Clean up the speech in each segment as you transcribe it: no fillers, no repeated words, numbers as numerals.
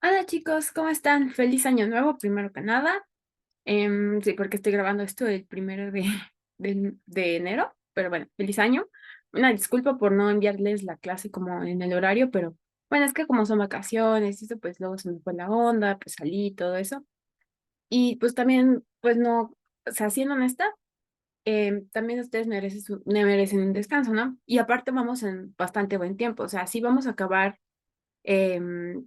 Hola chicos, ¿cómo están? Feliz año nuevo, primero que nada. Sí, porque estoy grabando esto el primero de enero, pero bueno, feliz año. Una disculpa por no enviarles la clase como en el horario, pero bueno, es que como son vacaciones y eso, pues luego se me fue la onda, pues salí y todo eso. Y pues también, pues no, o sea, siendo honesta, también ustedes merecen un descanso, ¿no? Y aparte vamos en bastante buen tiempo, o sea, sí vamos a acabar em,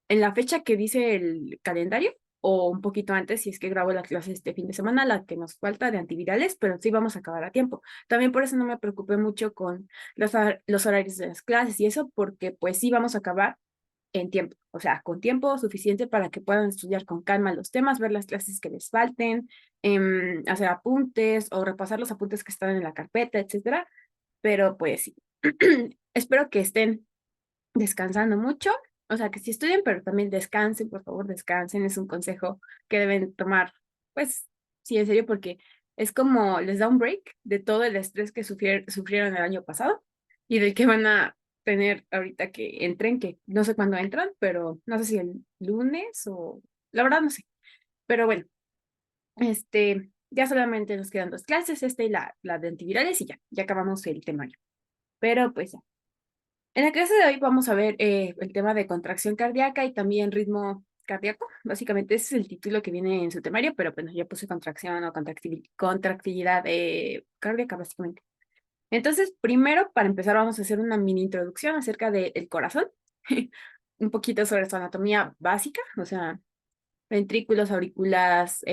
en la fecha que dice el calendario o un poquito antes si es que grabo la clase este fin de semana, la que nos falta de antivirales, pero sí vamos a acabar a tiempo. También por eso no me preocupé mucho con los horarios de las clases y eso, porque pues sí vamos a acabar en tiempo, o sea, con tiempo suficiente para que puedan estudiar con calma los temas, ver las clases que les falten, hacer apuntes o repasar los apuntes que están en la carpeta, etcétera. Pero pues sí, espero que estén descansando mucho, o sea, que sí estudien, pero también descansen, por favor, descansen, es un consejo que deben tomar, pues, sí, en serio, porque es como les da un break de todo el estrés que sufrieron el año pasado y del que van a tener ahorita que entren, que no sé cuándo entran, pero no sé si el lunes o, la verdad no sé, pero bueno, ya solamente nos quedan dos clases, esta y la de antivirales y ya acabamos el temario, pero pues ya. En la clase de hoy vamos a ver el tema de contracción cardíaca y también ritmo cardíaco. Básicamente ese es el título que viene en su temario, pero bueno, yo puse contracción o contractilidad cardíaca, básicamente. Entonces, primero, para empezar, vamos a hacer una mini introducción acerca del corazón, un poquito sobre su anatomía básica, o sea, ventrículos, aurículas,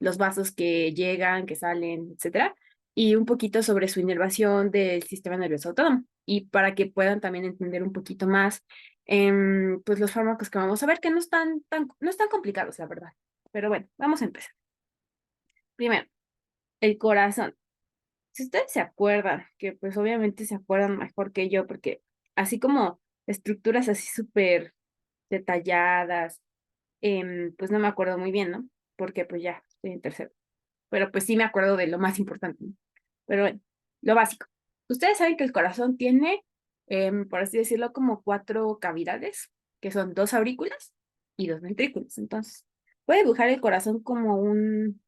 los vasos que llegan, que salen, etcétera, y un poquito sobre su inervación del sistema nervioso autónomo. Y para que puedan también entender un poquito más, pues los fármacos que vamos a ver, que no están complicados, la verdad. Pero bueno, vamos a empezar. Primero, el corazón. Si ustedes se acuerdan, que pues obviamente se acuerdan mejor que yo, porque así como estructuras así súper detalladas, pues no me acuerdo muy bien, ¿no? Porque pues ya estoy en tercero. Pero pues sí me acuerdo de lo más importante, ¿no? Pero bueno, lo básico. Ustedes saben que el corazón tiene, por así decirlo, como cuatro cavidades, que son dos aurículas y dos ventrículos. Entonces, voy a dibujar el corazón como un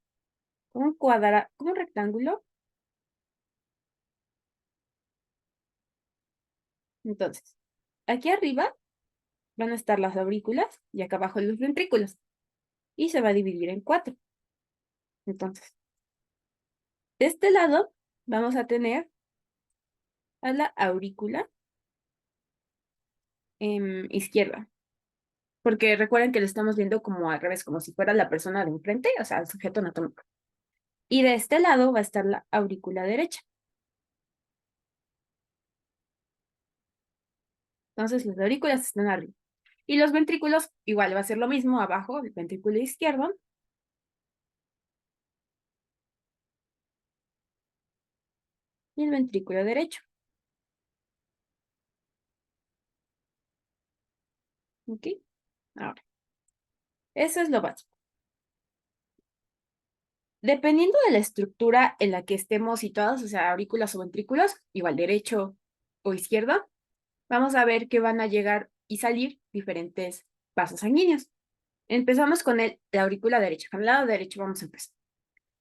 cuadrado, como un rectángulo. Entonces, aquí arriba van a estar las aurículas y acá abajo los ventrículos. Y se va a dividir en cuatro. Entonces, de este lado vamos a tener a la aurícula izquierda. Porque recuerden que lo estamos viendo como al revés, como si fuera la persona de enfrente, o sea, el sujeto anatómico. Y de este lado va a estar la aurícula derecha. Entonces, las aurículas están arriba. Y los ventrículos, igual va a ser lo mismo, abajo, el ventrículo izquierdo y el ventrículo derecho. ¿Ok? Ahora, eso es lo básico. Dependiendo de la estructura en la que estemos situados, o sea, aurículas o ventrículos, igual derecho o izquierdo, vamos a ver que van a llegar y salir diferentes vasos sanguíneos. Empezamos con la aurícula derecha. Con el lado derecho vamos a empezar.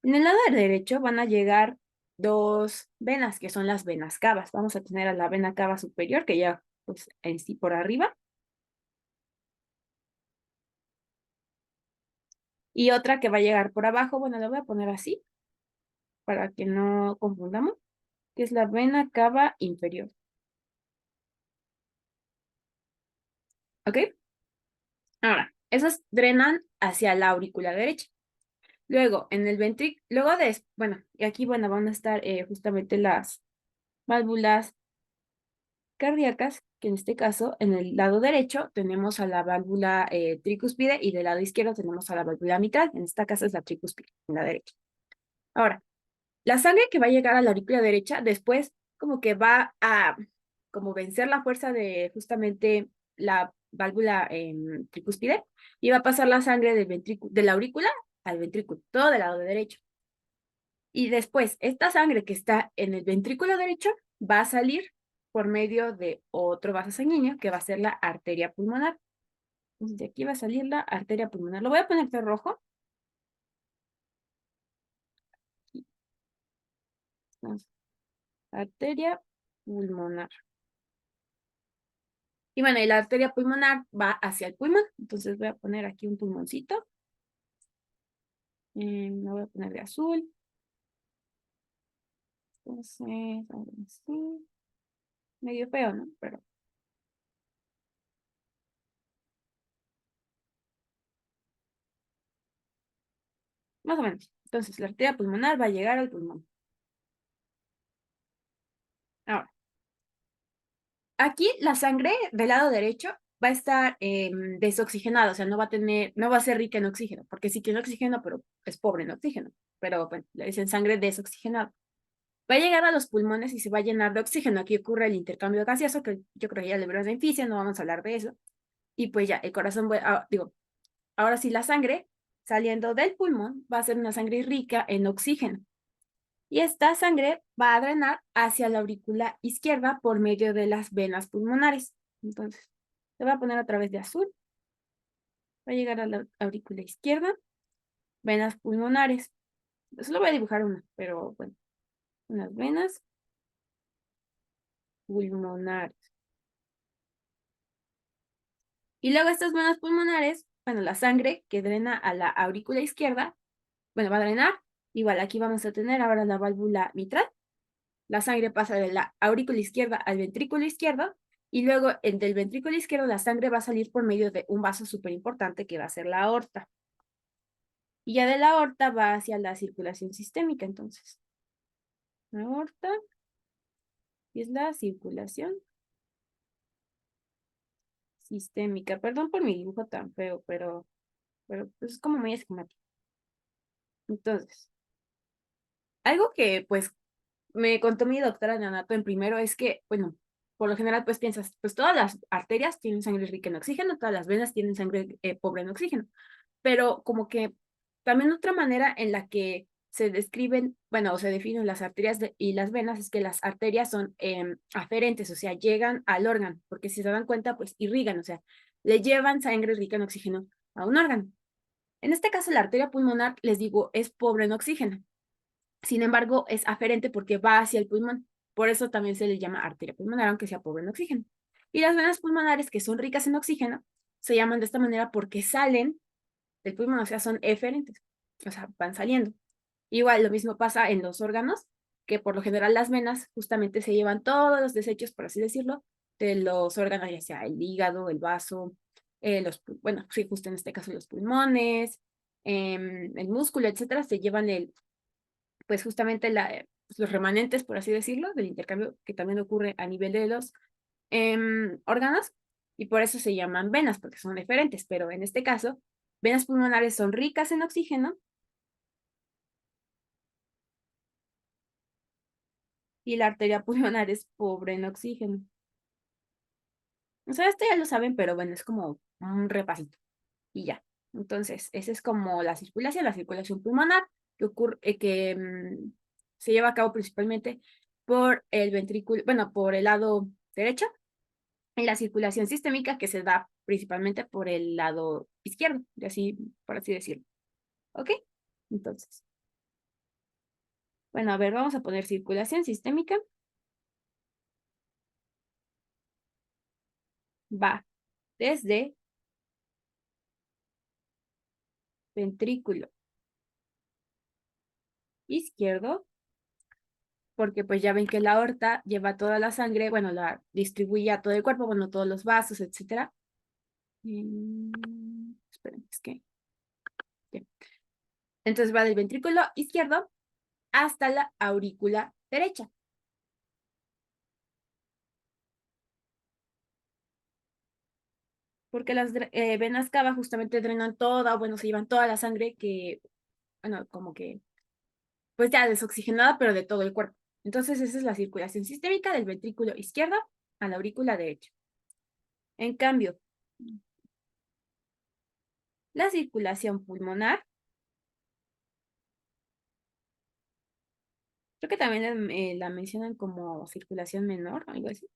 En el lado derecho van a llegar dos venas, que son las venas cavas. Vamos a tener a la vena cava superior, que ya pues en sí por arriba, y otra que va a llegar por abajo. Bueno, la voy a poner así para que no confundamos, que es la vena cava inferior. ¿Ok? Ahora, esas drenan hacia la aurícula derecha. Luego, en el ventrículo, bueno, y aquí, bueno, van a estar justamente las válvulas cardíacas, que en este caso, en el lado derecho tenemos a la válvula tricúspide y del lado izquierdo tenemos a la válvula mitral. En esta caso es la tricúspide, en la derecha. Ahora, la sangre que va a llegar a la aurícula derecha después como que va a como vencer la fuerza de justamente la válvula tricúspide y va a pasar la sangre de la aurícula al ventrículo, todo del lado derecho. Y después, esta sangre que está en el ventrículo derecho va a salir por medio de otro vaso sanguíneo que va a ser la arteria pulmonar. Entonces de aquí va a salir la arteria pulmonar. Lo voy a poner de rojo. Entonces, arteria pulmonar. Y bueno, y la arteria pulmonar va hacia el pulmón. Entonces voy a poner aquí un pulmoncito. Lo voy a poner de azul. Entonces, ahora sí. Medio feo, ¿no? Pero más o menos. Entonces, la arteria pulmonar va a llegar al pulmón. Ahora, aquí la sangre del lado derecho va a estar desoxigenada, o sea, no va a tener, no va a ser rica en oxígeno, porque sí tiene oxígeno, pero es pobre en oxígeno. Pero bueno, le dicen sangre desoxigenada. Va a llegar a los pulmones y se va a llenar de oxígeno. Aquí ocurre el intercambio gaseoso, que yo creo que ya le verás en física, no vamos a hablar de eso. Y pues ya, el corazón, digo, ahora sí la sangre saliendo del pulmón va a ser una sangre rica en oxígeno. Y esta sangre va a drenar hacia la aurícula izquierda por medio de las venas pulmonares. Entonces, se va a poner a través de azul, va a llegar a la aurícula izquierda, venas pulmonares. Solo voy a dibujar una, pero bueno, unas venas pulmonares. Y luego estas venas pulmonares, bueno, la sangre que drena a la aurícula izquierda, bueno, va a drenar. Igual aquí vamos a tener ahora la válvula mitral. La sangre pasa de la aurícula izquierda al ventrículo izquierdo y luego del ventrículo izquierdo la sangre va a salir por medio de un vaso súper importante que va a ser la aorta. Y ya de la aorta va hacia la circulación sistémica, entonces. La aorta es la circulación sistémica. Perdón por mi dibujo tan feo, pero pues, es como muy esquemático. Entonces, algo que pues me contó mi doctora de neonato en primero es que, bueno, por lo general pues piensas, pues todas las arterias tienen sangre rica en oxígeno, todas las venas tienen sangre pobre en oxígeno, pero como que también otra manera en la que se describen, bueno, o se definen las arterias y las venas es que las arterias son aferentes, o sea, llegan al órgano, porque si se dan cuenta, pues irrigan, o sea, le llevan sangre rica en oxígeno a un órgano. En este caso, la arteria pulmonar, les digo, es pobre en oxígeno. Sin embargo, es aferente porque va hacia el pulmón. Por eso también se le llama arteria pulmonar, aunque sea pobre en oxígeno. Y las venas pulmonares, que son ricas en oxígeno, se llaman de esta manera porque salen del pulmón, o sea, son eferentes, o sea, van saliendo. Igual, lo mismo pasa en los órganos, que por lo general las venas justamente se llevan todos los desechos, por así decirlo, de los órganos, ya sea el hígado, el vaso, bueno, sí, justo en este caso los pulmones, el músculo, etcétera, se llevan pues justamente pues, los remanentes, por así decirlo, del intercambio que también ocurre a nivel de los órganos, y por eso se llaman venas, porque son diferentes, pero en este caso, venas pulmonares son ricas en oxígeno y la arteria pulmonar es pobre en oxígeno. O sea, esto ya lo saben, pero bueno, es como un repasito y ya. Entonces, esa es como la circulación pulmonar, que ocurre, se lleva a cabo principalmente por el ventrículo, bueno, por el lado derecho, y la circulación sistémica que se da principalmente por el lado izquierdo, y así, por así decirlo. ¿Ok? Entonces, bueno, a ver, vamos a poner circulación sistémica, va desde ventrículo izquierdo, porque pues ya ven que la aorta lleva toda la sangre, bueno, la distribuye a todo el cuerpo, bueno, todos los vasos, etcétera. Esperen, es que. Ya. Entonces va del ventrículo izquierdo hasta la aurícula derecha. Porque las venas cava justamente drenan toda, bueno, se llevan toda la sangre que, bueno, como que, pues ya desoxigenada, pero de todo el cuerpo. Entonces esa es la circulación sistémica del ventrículo izquierdo a la aurícula derecha. En cambio, la circulación pulmonar, creo que también la mencionan como circulación menor, algo así,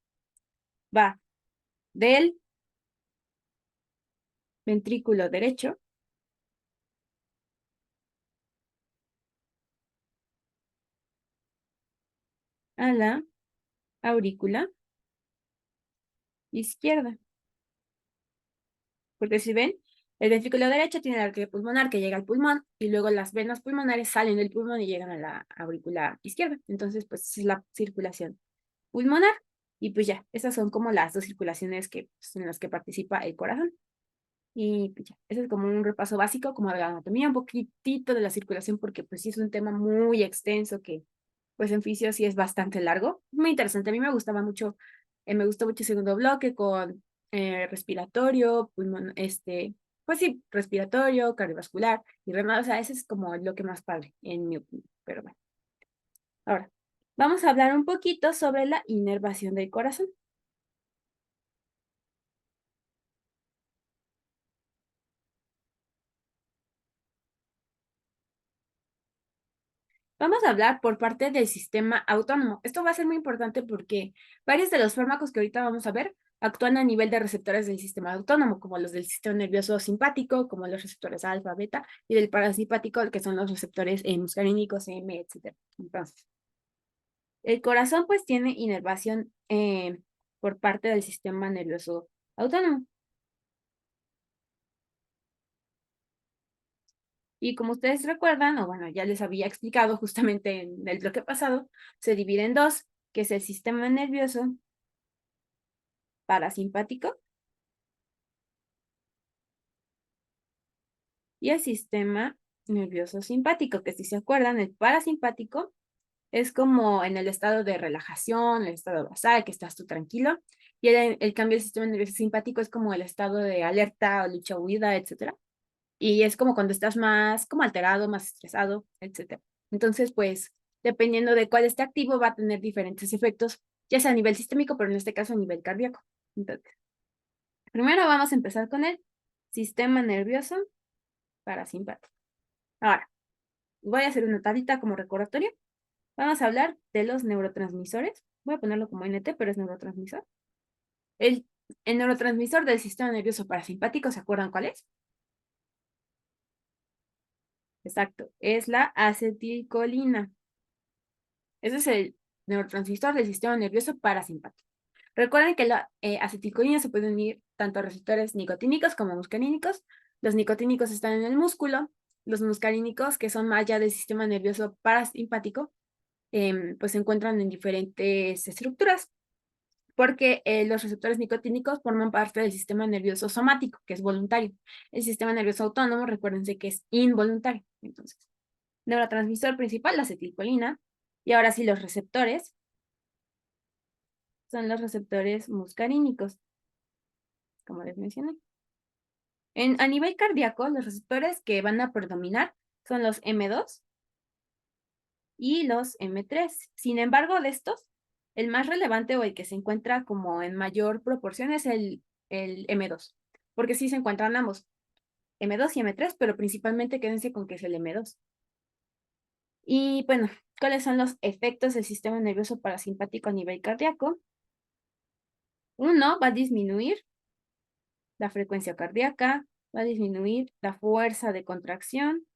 va del ventrículo derecho a la aurícula izquierda. Porque si ven, el ventrículo derecho tiene el arteria pulmonar que llega al pulmón y luego las venas pulmonares salen del pulmón y llegan a la aurícula izquierda. Entonces, pues es la circulación pulmonar. Y pues ya, esas son como las dos circulaciones que, pues, en las que participa el corazón. Y pues ya, ese es como un repaso básico, como de la anatomía, un poquitito de la circulación, porque pues sí es un tema muy extenso que pues en fisio sí es bastante largo. Muy interesante, a mí me gustó mucho el segundo bloque con respiratorio, pulmón, pues sí, respiratorio, cardiovascular y renal, o sea, ese es como lo que más padre, en mi opinión, pero bueno. Ahora, vamos a hablar un poquito sobre la inervación del corazón. Vamos a hablar por parte del sistema autónomo. Esto va a ser muy importante porque varios de los fármacos que ahorita vamos a ver actúan a nivel de receptores del sistema autónomo, como los del sistema nervioso simpático, como los receptores alfa, beta, y del parasimpático, que son los receptores muscarínicos, M, etc. Entonces, el corazón pues tiene inervación por parte del sistema nervioso autónomo. Y como ustedes recuerdan, o bueno, ya les había explicado justamente en el bloque pasado, se divide en dos, que es el sistema nervioso parasimpático y el sistema nervioso simpático, que si se acuerdan, el parasimpático es como en el estado de relajación, el estado basal, que estás tú tranquilo, y el cambio del sistema nervioso simpático es como el estado de alerta, lucha, huida, etcétera. Y es como cuando estás más como alterado, más estresado, etcétera. Entonces, pues, dependiendo de cuál esté activo, va a tener diferentes efectos, ya sea a nivel sistémico, pero en este caso a nivel cardíaco. Entonces, primero vamos a empezar con el sistema nervioso parasimpático. Ahora, voy a hacer una tablita como recordatorio. Vamos a hablar de los neurotransmisores. Voy a ponerlo como NT, pero es neurotransmisor. El, el neurotransmisor del sistema nervioso parasimpático, ¿se acuerdan cuál es? Exacto, es la acetilcolina. Ese es el neurotransmisor del sistema nervioso parasimpático. Recuerden que la acetilcolina se puede unir tanto a receptores nicotínicos como muscarínicos. Los nicotínicos están en el músculo. Los muscarínicos, que son más ya del sistema nervioso parasimpático, pues se encuentran en diferentes estructuras, porque los receptores nicotínicos forman parte del sistema nervioso somático, que es voluntario. El sistema nervioso autónomo, recuérdense que es involuntario. Entonces, neurotransmisor principal, la acetilcolina, y ahora sí los receptores son los receptores muscarínicos, como les mencioné. A nivel cardíaco, los receptores que van a predominar son los M2 y los M3. Sin embargo, de estos, el más relevante o el que se encuentra como en mayor proporción es el M2, porque sí se encuentran ambos, M2 y M3, pero principalmente quédense con que es el M2. Y bueno, ¿cuáles son los efectos del sistema nervioso parasimpático a nivel cardíaco? Uno, va a disminuir la frecuencia cardíaca, va a disminuir la fuerza de contracción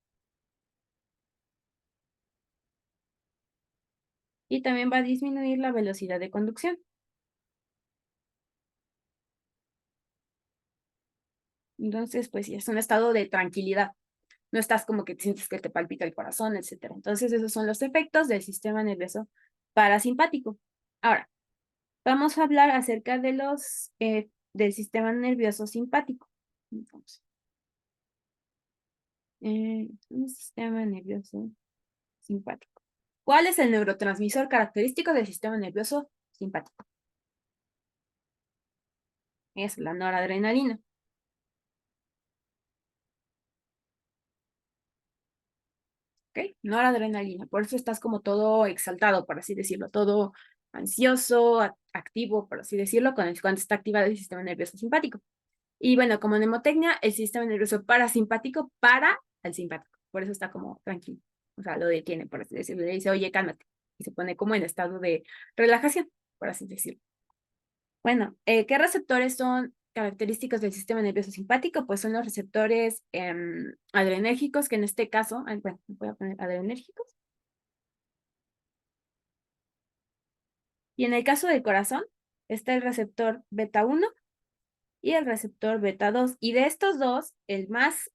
y también va a disminuir la velocidad de conducción. Entonces, pues sí, es un estado de tranquilidad. No estás como que sientes que te palpita el corazón, etcétera. Entonces, esos son los efectos del sistema nervioso parasimpático. Ahora, vamos a hablar acerca de del sistema nervioso simpático. Entonces, el sistema nervioso simpático. ¿Cuál es el neurotransmisor característico del sistema nervioso simpático? Es la noradrenalina. ¿Ok? Noradrenalina. Por eso estás como todo exaltado, por así decirlo, todo ansioso, activo, por así decirlo, cuando está activado el sistema nervioso simpático. Y bueno, como mnemotecnia, el sistema nervioso parasimpático para al simpático. Por eso está como tranquilo. O sea, lo detiene, por así decirlo. Le dice, oye, cálmate. Y se pone como en estado de relajación, por así decirlo. Bueno, ¿qué receptores son características del sistema nervioso simpático, pues son los receptores adrenérgicos, que en este caso, bueno, voy a poner adrenérgicos. Y en el caso del corazón, está el receptor beta 1 y el receptor beta 2. Y de estos dos, el más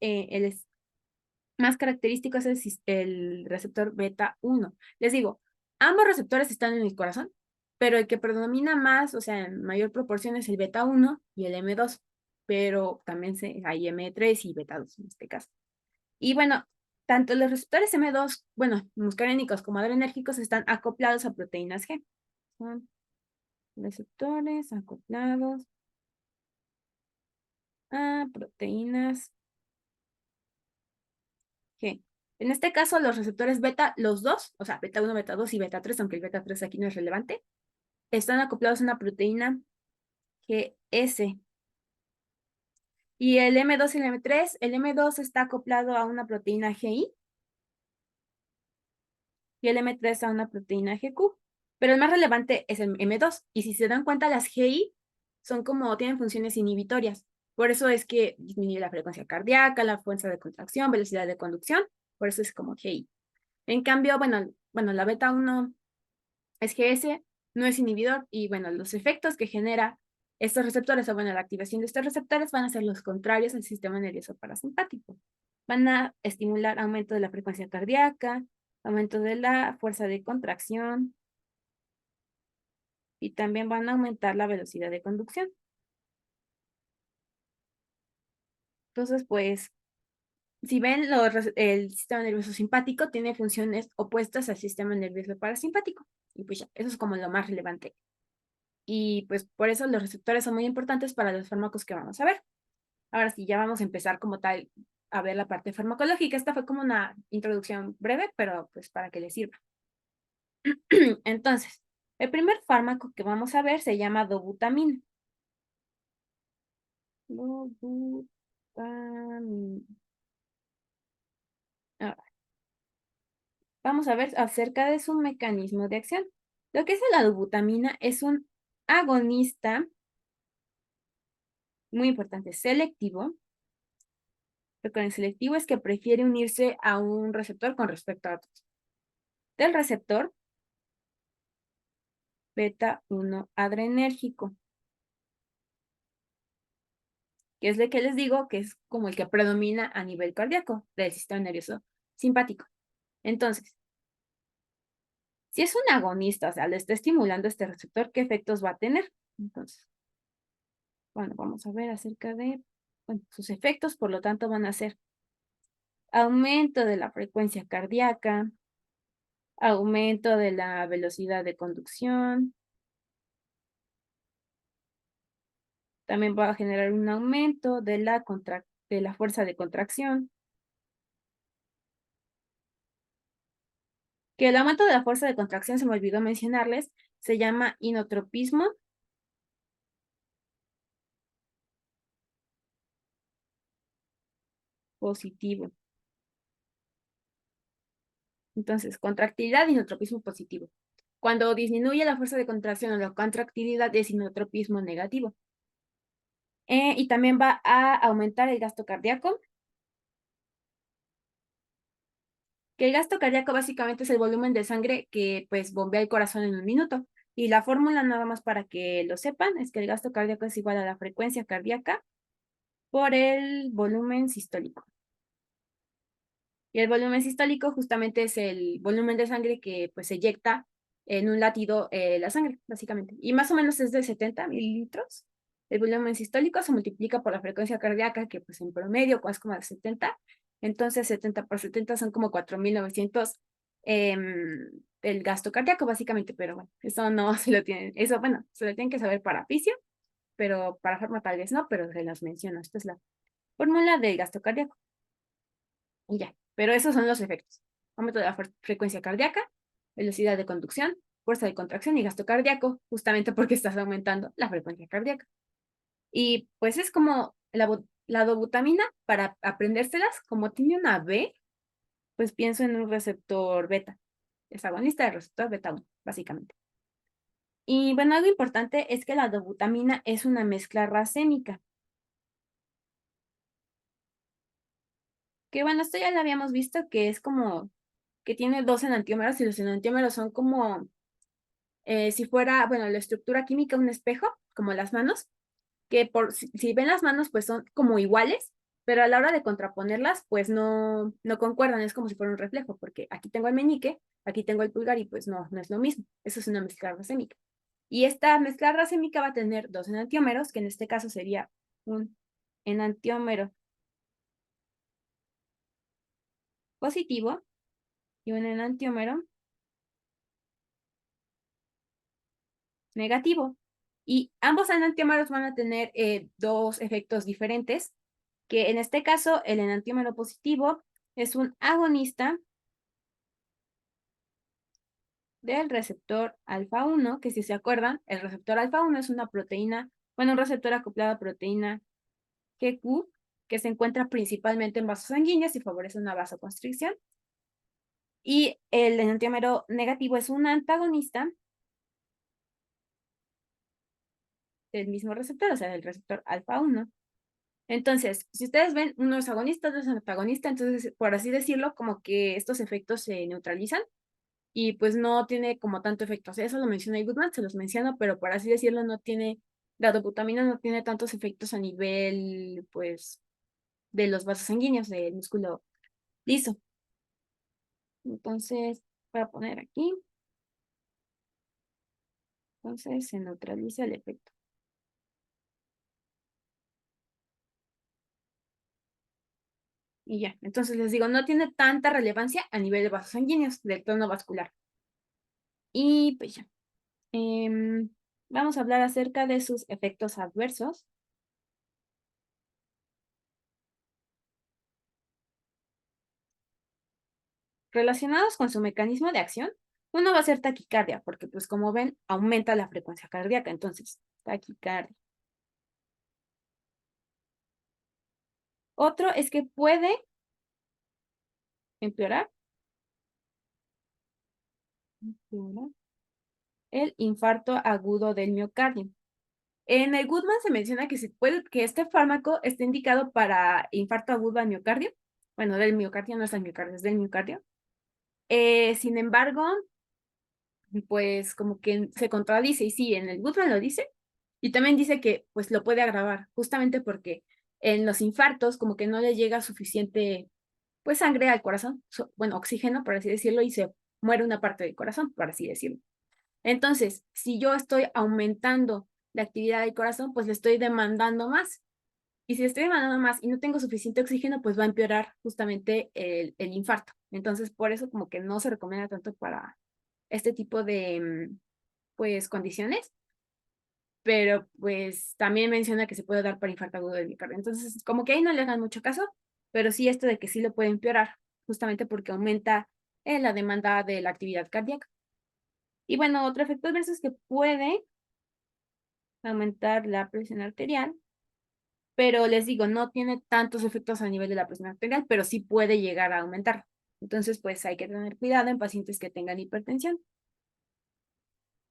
característico es el receptor beta 1. Les digo, ambos receptores están en el corazón, pero el que predomina más, o sea, en mayor proporción es el beta 1 y el M2, pero también hay M3 y beta 2 en este caso. Y bueno, tanto los receptores M2, bueno, muscarénicos como adrenérgicos están acoplados a proteínas G. Son receptores acoplados a proteínas G. En este caso, los receptores beta, los dos, o sea, beta 1, beta 2 y beta 3, aunque el beta 3 aquí no es relevante, están acoplados a una proteína GS. Y el M2 y el M3, el M2 está acoplado a una proteína GI y el M3 a una proteína GQ. Pero el más relevante es el M2. Y si se dan cuenta, las GI son como, tienen funciones inhibitorias. Por eso es que disminuye la frecuencia cardíaca, la fuerza de contracción, velocidad de conducción. Por eso es como GI. En cambio, bueno, la beta 1 es GS, no es inhibidor y bueno, los efectos que genera estos receptores o bueno, la activación de estos receptores van a ser los contrarios al sistema nervioso parasimpático. Van a estimular aumento de la frecuencia cardíaca, aumento de la fuerza de contracción y también van a aumentar la velocidad de conducción. Entonces, pues, si ven, el sistema nervioso simpático tiene funciones opuestas al sistema nervioso parasimpático. Y pues ya, eso es como lo más relevante. Y pues por eso los receptores son muy importantes para los fármacos que vamos a ver. Ahora sí, ya vamos a empezar como tal a ver la parte farmacológica. Esta fue como una introducción breve, pero pues para que les sirva. Entonces, el primer fármaco que vamos a ver se llama dobutamina. Dobutamina. Ahora, vamos a ver acerca de su mecanismo de acción. Lo que es la dobutamina es un agonista muy importante, selectivo. Lo con el selectivo es que prefiere unirse a un receptor con respecto a otros. Del receptor beta 1 adrenérgico, que es lo que les digo que es como el que predomina a nivel cardíaco del sistema nervioso simpático. Entonces, si es un agonista, o sea, le está estimulando este receptor, ¿qué efectos va a tener? Entonces, bueno, vamos a ver acerca de sus efectos, por lo tanto van a ser aumento de la frecuencia cardíaca, aumento de la velocidad de conducción, también va a generar un aumento de la fuerza de contracción, que el aumento de la fuerza de contracción, se me olvidó mencionarles, se llama inotropismo positivo. Entonces, contractilidad, inotropismo positivo. Cuando disminuye la fuerza de contracción o la contractilidad es inotropismo negativo. Y también va a aumentar el gasto cardíaco, que el gasto cardíaco básicamente es el volumen de sangre que pues bombea el corazón en un minuto. Y la fórmula, nada más para que lo sepan, es que el gasto cardíaco es igual a la frecuencia cardíaca por el volumen sistólico. Y el volumen sistólico justamente es el volumen de sangre que pues eyecta en un latido la sangre, básicamente. Y más o menos es de 70 mililitros. El volumen sistólico se multiplica por la frecuencia cardíaca, que pues en promedio es como de 70. Entonces 70 por 70 son como 4.900 el gasto cardíaco, básicamente. Pero bueno, eso no se lo tienen, eso bueno, se lo tienen que saber para fisio, pero para forma tal vez no, pero se las menciono. Esta es la fórmula del gasto cardíaco. Y ya, pero esos son los efectos. Aumento de la frecuencia cardíaca, velocidad de conducción, fuerza de contracción y gasto cardíaco, justamente porque estás aumentando la frecuencia cardíaca. Y pues es como la dobutamina, para aprendérselas, como tiene una B, pues pienso en un receptor beta. Es agonista del receptor beta 1, básicamente. Y bueno, algo importante es que la dobutamina es una mezcla racémica. Que bueno, esto ya lo habíamos visto, que es como que tiene dos enantiómeros y los enantiómeros son como si fuera, bueno, la estructura química un espejo, como las manos, que si ven las manos, pues son como iguales, pero a la hora de contraponerlas, pues no concuerdan, es como si fuera un reflejo, porque aquí tengo el meñique, aquí tengo el pulgar y pues no es lo mismo. Eso es una mezcla racémica. Y esta mezcla racémica va a tener dos enantiómeros, que en este caso sería un enantiómero positivo y un enantiómero negativo. Y ambos enantiómeros van a tener dos efectos diferentes, que en este caso el enantiómero positivo es un agonista del receptor alfa 1, que si se acuerdan, el receptor alfa 1 es una proteína, bueno, un receptor acoplado a proteína GQ, que se encuentra principalmente en vasos sanguíneos y favorece una vasoconstricción. Y el enantiómero negativo es un antagonista del mismo receptor, o sea, del receptor alfa 1. Entonces, si ustedes ven, uno es agonista, otro es antagonista, entonces, por así decirlo, como que estos efectos se neutralizan y pues no tiene como tanto efecto. O sea, eso lo menciona Goodman, se los menciono, pero por así decirlo, no tiene, la dobutamina no tiene tantos efectos a nivel, pues, de los vasos sanguíneos, del músculo liso. Entonces, voy a poner aquí, entonces se neutraliza el efecto. Y ya, entonces les digo, no tiene tanta relevancia a nivel de vasos sanguíneos, del tono vascular. Y pues ya. Vamos a hablar acerca de sus efectos adversos. Relacionados con su mecanismo de acción, uno va a ser taquicardia, porque pues como ven, aumenta la frecuencia cardíaca, entonces, taquicardia. Otro es que puede empeorar, el infarto agudo del miocardio. En el Goodman se menciona que, que este fármaco está indicado para infarto agudo al miocardio. Bueno, del miocardio, no es del miocardio, es del miocardio. Sin embargo, pues como que se contradice, y sí, en el Goodman lo dice, y también dice que pues lo puede agravar, justamente porque en los infartos como que no le llega suficiente pues sangre al corazón, bueno, oxígeno, por así decirlo, y se muere una parte del corazón, por así decirlo. Entonces, si yo estoy aumentando la actividad del corazón, pues le estoy demandando más. Y si estoy demandando más y no tengo suficiente oxígeno, pues va a empeorar justamente el infarto. Entonces, por eso como que no se recomienda tanto para este tipo de pues condiciones, pero pues también menciona que se puede dar para infarto agudo del miocardio. Entonces, como que ahí no le hagan mucho caso, pero sí esto de que sí lo puede empeorar, justamente porque aumenta la demanda de la actividad cardíaca. Y bueno, otro efecto adverso es que puede aumentar la presión arterial, pero les digo, no tiene tantos efectos a nivel de la presión arterial, pero sí puede llegar a aumentar. Entonces, pues hay que tener cuidado en pacientes que tengan hipertensión.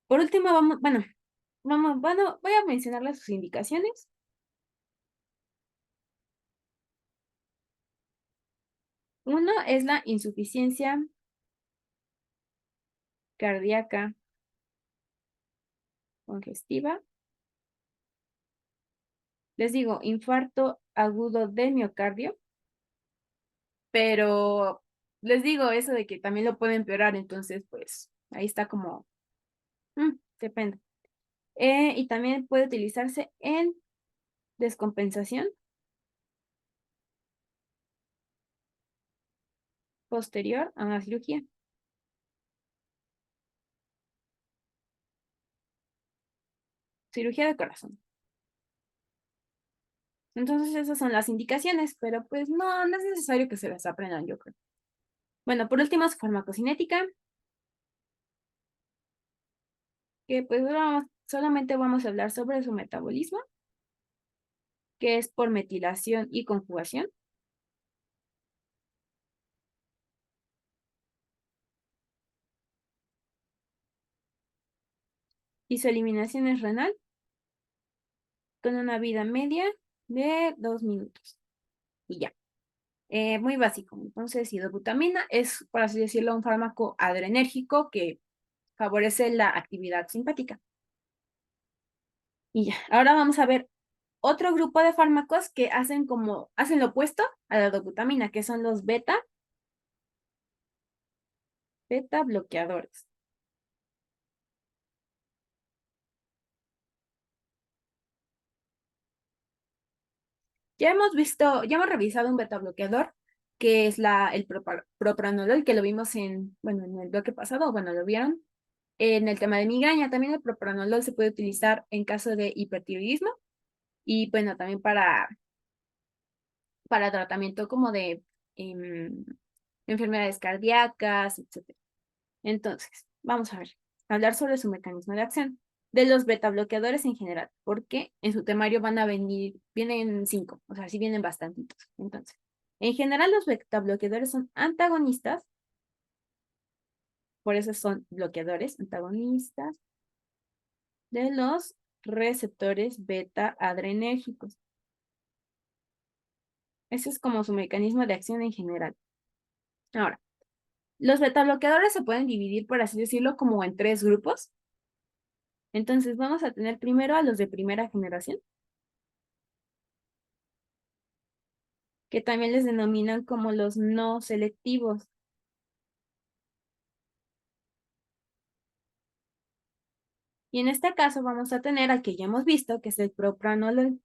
Por último, bueno, voy a mencionarles sus indicaciones. Uno es la insuficiencia cardíaca congestiva. Les digo, infarto agudo del miocardio, pero les digo eso de que también lo puede empeorar, entonces pues ahí está como, depende. Y también puede utilizarse en descompensación posterior a una cirugía de corazón. Entonces esas son las indicaciones, pero pues no es necesario que se las aprendan, yo creo. Bueno, por último, su farmacocinética, que pues solamente vamos a hablar sobre su metabolismo, que es por metilación y conjugación, y su eliminación es renal, con una vida media de 2 minutos. Y ya. Muy básico. Entonces, idobutamina es, por así decirlo, un fármaco adrenérgico que favorece la actividad simpática. Y ya, ahora vamos a ver otro grupo de fármacos que hacen lo opuesto a la dobutamina, que son los beta bloqueadores. Ya hemos revisado un beta bloqueador, que es el propranolol, que lo vimos bueno, en el bloque pasado, bueno, lo vieron. En el tema de migraña, también el propranolol se puede utilizar en caso de hipertiroidismo y, bueno, también para tratamiento como de em, enfermedades cardíacas, etc. Entonces, vamos a ver, hablar sobre su mecanismo de acción de los beta bloqueadores en general, porque en su temario vienen 5, o sea, sí vienen bastantitos. Entonces, en general los beta bloqueadores son antagonistas, por eso son bloqueadores antagonistas de los receptores beta adrenérgicos. Ese es como su mecanismo de acción en general. Ahora, los beta bloqueadores se pueden dividir, por así decirlo, como en 3 grupos. Entonces, vamos a tener primero a los de primera generación, que también les denominan como los no selectivos. Y en este caso vamos a tener al que ya hemos visto, que es el propranolol.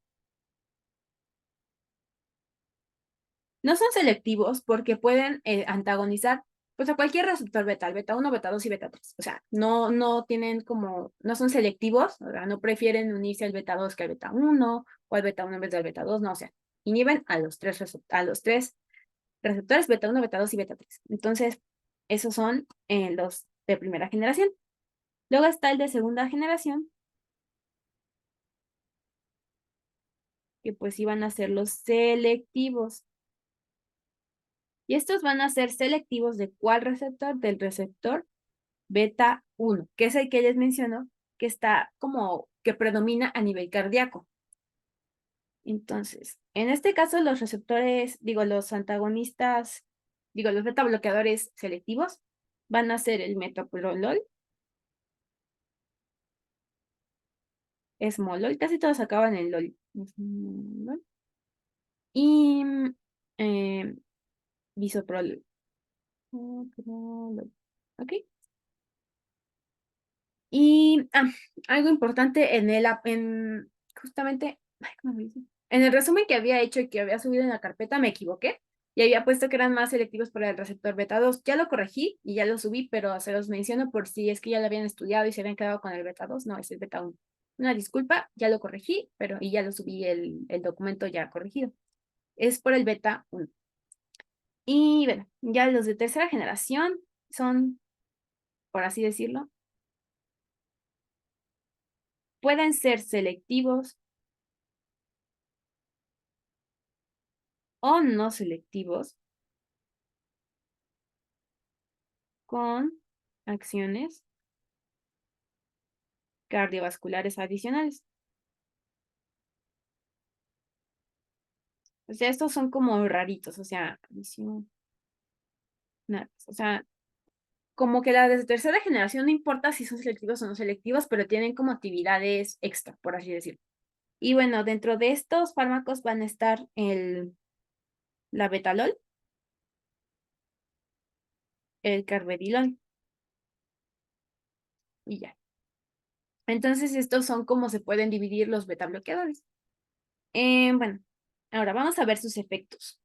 No son selectivos porque pueden antagonizar pues a cualquier receptor beta, el beta 1, beta 2 y beta 3. O sea, no tienen no son selectivos, o sea, no prefieren unirse al beta 2 que al beta 1 o al beta 1 en vez del beta 2, no, o sea, inhiben a los tres receptores beta 1, beta 2 y beta 3. Entonces, esos son los de primera generación. Luego está el de segunda generación, que pues iban a ser los selectivos. Y estos van a ser selectivos de cuál receptor, del receptor beta 1, que es el que les menciono, que está como que predomina a nivel cardíaco. Entonces, en este caso, los receptores, los antagonistas, los beta bloqueadores selectivos, van a ser el metoprolol, esmolol, casi todos acaban en lol. Esmolol, y eh, bisoprolol. ¿Ok? Y algo importante justamente, ay, ¿cómo se dice? En el resumen que había hecho y que había subido en la carpeta, me equivoqué y había puesto que eran más selectivos para el receptor beta 2. Ya lo corregí y ya lo subí, pero se los menciono por si es que ya lo habían estudiado y se habían quedado con el beta 2. No, es el beta 1. Una disculpa, ya lo corregí, y ya lo subí el documento ya corregido. Es por el beta 1. Y bueno, ya los de tercera generación son, por así decirlo, pueden ser selectivos o no selectivos con acciones cardiovasculares adicionales. O sea, estos son como raritos, o sea, o sea, como que la de tercera generación no importa si son selectivos o no selectivos, pero tienen como actividades extra, por así decirlo. Y bueno, dentro de estos fármacos van a estar la betalol, el carvedilol y ya. Entonces, estos son como se pueden dividir los beta bloqueadores. Bueno, ahora vamos a ver sus efectos.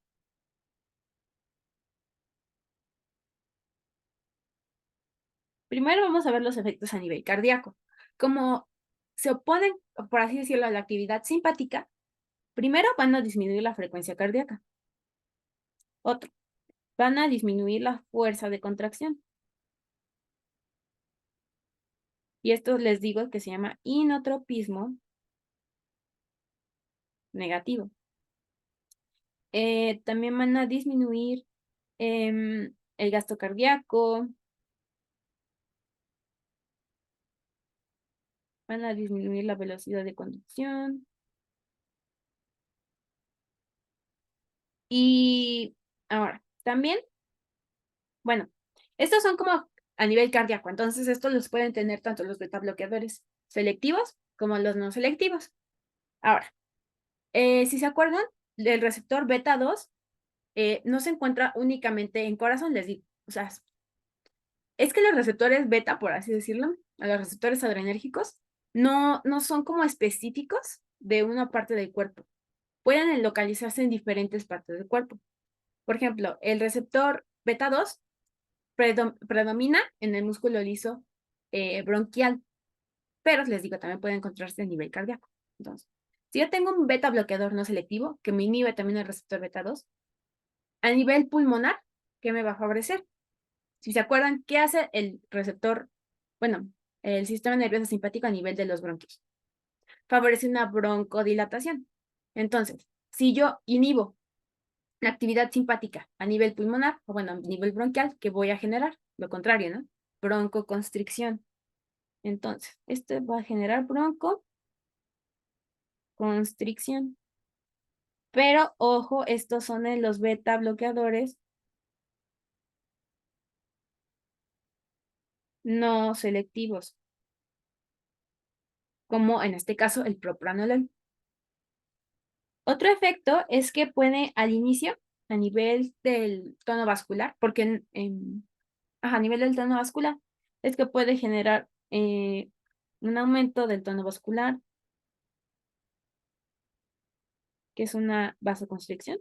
Primero vamos a ver los efectos a nivel cardíaco. Como se oponen, por así decirlo, a la actividad simpática, primero van a disminuir la frecuencia cardíaca. Otro, van a disminuir la fuerza de contracción. Y esto les digo que se llama inotropismo negativo. También van a disminuir el gasto cardíaco, van a disminuir la velocidad de conducción y Ahora, también, bueno, estos son como a nivel cardíaco, entonces estos los pueden tener tanto los beta bloqueadores selectivos como los no selectivos. Ahora, si se acuerdan, el receptor beta 2 no se encuentra únicamente en corazón, les digo. O sea, es que los receptores beta, por así decirlo, a los receptores adrenérgicos, no son como específicos de una parte del cuerpo. Pueden localizarse en diferentes partes del cuerpo. Por ejemplo, el receptor beta 2 predomina en el músculo liso bronquial, pero les digo, también puede encontrarse a nivel cardíaco. Entonces, si yo tengo un beta bloqueador no selectivo, que me inhibe también el receptor beta 2, a nivel pulmonar, ¿qué me va a favorecer? Si se acuerdan, ¿qué hace el receptor? Bueno, el sistema nervioso simpático a nivel de los bronquios. Favorece una broncodilatación. Entonces, si yo inhibo la actividad simpática a nivel pulmonar, o bueno, a nivel bronquial, ¿qué voy a generar? Lo contrario, ¿no? Broncoconstricción. Entonces, esto va a generar broncoconstricción. Pero, ojo, estos son en los beta bloqueadores no selectivos, como en este caso el propranolol. Otro efecto es que puede al inicio, a nivel del tono vascular, porque a nivel del tono vascular, es que puede generar un aumento del tono vascular, que es una vasoconstricción,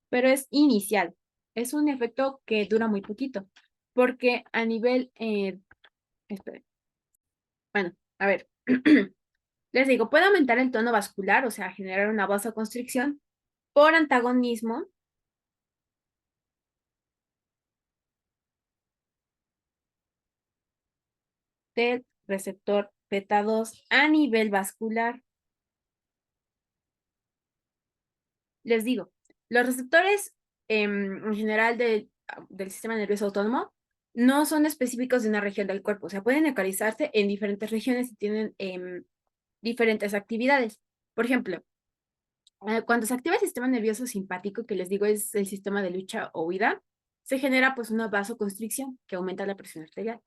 pero es inicial. Es un efecto que dura muy poquito, porque a nivel, esperen, bueno, a ver, les digo, puede aumentar el tono vascular, o sea, generar una vasoconstricción por antagonismo del receptor beta 2 a nivel vascular. Les digo, los receptores en general del sistema nervioso autónomo no son específicos de una región del cuerpo, o sea, pueden localizarse en diferentes regiones y tienen diferentes actividades. Por ejemplo, cuando se activa el sistema nervioso simpático, que les digo es el sistema de lucha o huida, se genera pues una vasoconstricción que aumenta la presión arterial.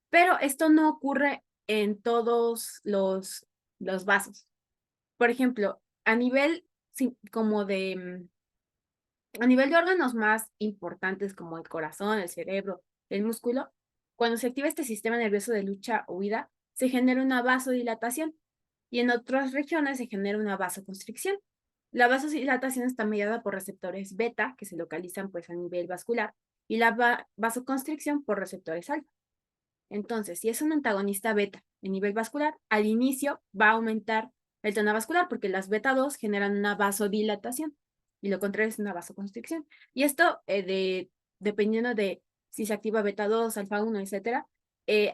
Pero esto no ocurre en todos los vasos. Por ejemplo, a nivel como a nivel de órganos más importantes como el corazón, el cerebro, el músculo, cuando se activa este sistema nervioso de lucha o huida, se genera una vasodilatación y en otras regiones se genera una vasoconstricción. La vasodilatación está mediada por receptores beta, que se localizan pues a nivel vascular, y la vasoconstricción por receptores alfa. Entonces, si es un antagonista beta en nivel vascular, al inicio va a aumentar el tono vascular porque las beta 2 generan una vasodilatación y lo contrario es una vasoconstricción. Y esto, dependiendo de si se activa beta 2, alfa 1, etcétera,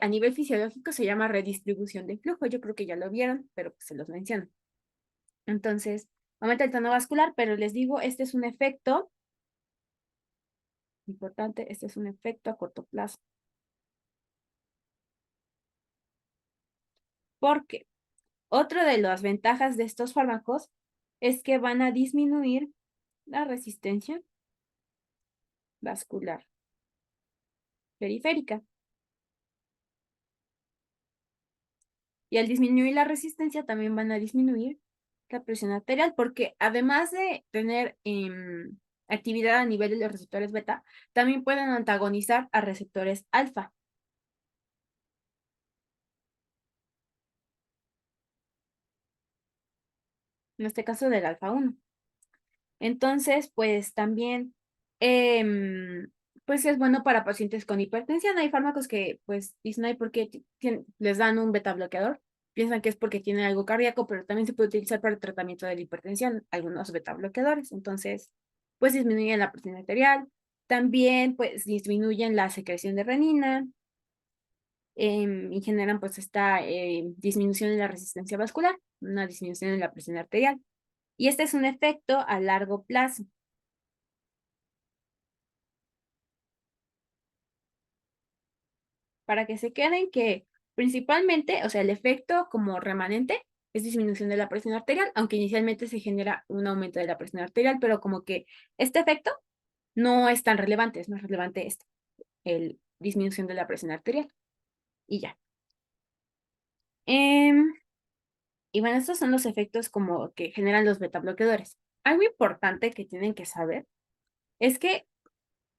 a nivel fisiológico se llama redistribución de flujo. Yo creo que ya lo vieron, pero pues se los menciono. Entonces, aumenta el tono vascular, pero les digo, este es un efecto importante, este es un efecto a corto plazo. ¿Por qué? Otra de las ventajas de estos fármacos es que van a disminuir la resistencia vascular periférica. Y al disminuir la resistencia también van a disminuir la presión arterial, porque además de tener actividad a nivel de los receptores beta, también pueden antagonizar a receptores alfa. En este caso del alfa 1. Entonces, pues también, pues es bueno para pacientes con hipertensión. Hay fármacos que, pues, dicen, ay, ¿por qué les dan un beta bloqueador? Piensan que es porque tiene algo cardíaco, pero también se puede utilizar para el tratamiento de la hipertensión, algunos beta bloqueadores. Entonces, pues disminuyen la presión arterial. También, pues, disminuyen la secreción de renina y generan, pues, esta disminución en la resistencia vascular, una disminución en la presión arterial. Y este es un efecto a largo plazo. Para que se queden que principalmente, o sea, el efecto como remanente es disminución de la presión arterial, aunque inicialmente se genera un aumento de la presión arterial, pero como que este efecto no es tan relevante, es más relevante este, el disminución de la presión arterial. Y ya. Y bueno, estos son los efectos como que generan los beta bloqueadores. Algo importante que tienen que saber es que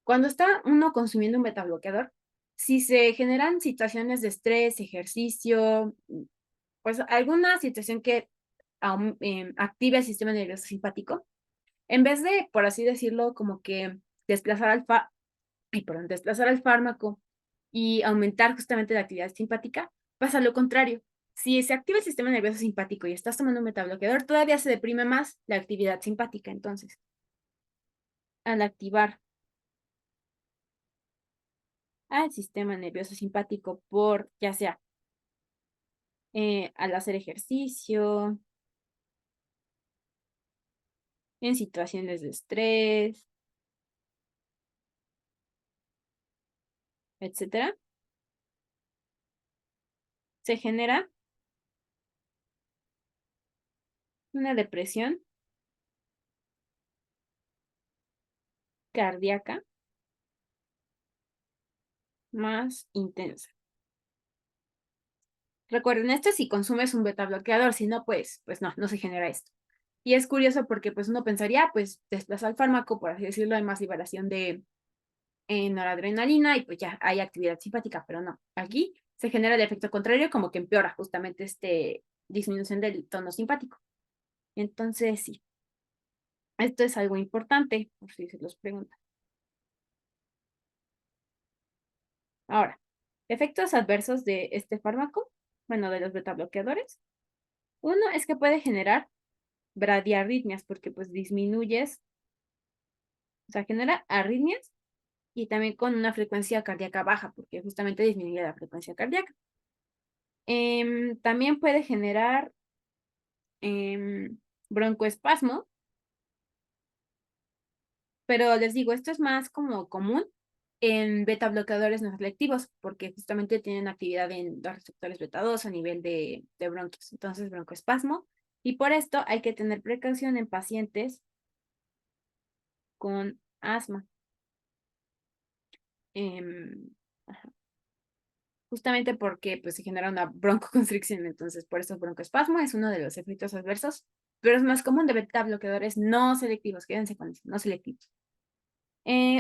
cuando está uno consumiendo un beta bloqueador, si se generan situaciones de estrés, ejercicio, pues alguna situación que active el sistema nervioso simpático, en vez de, por así decirlo, como que desplazar desplazar al fármaco y aumentar justamente la actividad simpática, pasa lo contrario. Si se activa el sistema nervioso simpático y estás tomando un metabloqueador, todavía se deprime más la actividad simpática. Entonces, al activar al sistema nervioso simpático por, ya sea al hacer ejercicio, en situaciones de estrés, etcétera, se genera una depresión cardíaca más intensa. Recuerden, esto si consumes un beta bloqueador, si no, pues no se genera esto. Y es curioso porque pues uno pensaría, pues desplaza el fármaco, por así decirlo, hay más liberación de noradrenalina y pues ya hay actividad simpática, pero no. Aquí se genera el efecto contrario, como que empeora justamente este disminución del tono simpático. Entonces, sí, esto es algo importante, por si se los preguntan. Ahora, efectos adversos de este fármaco, bueno, de los beta bloqueadores. Uno es que puede generar bradiarritmias porque pues disminuyes, o sea, genera arritmias y también con una frecuencia cardíaca baja porque justamente disminuye la frecuencia cardíaca. También puede generar broncoespasmo, pero les digo, esto es más como común en beta bloqueadores no selectivos porque justamente tienen actividad en los receptores beta 2 a nivel de bronquios, entonces broncoespasmo. Y por esto hay que tener precaución en pacientes con asma. Em, Justamente porque pues se genera una broncoconstricción, entonces por eso broncoespasmo es uno de los efectos adversos, pero es más común de beta bloqueadores no selectivos, quédense con eso, no selectivos.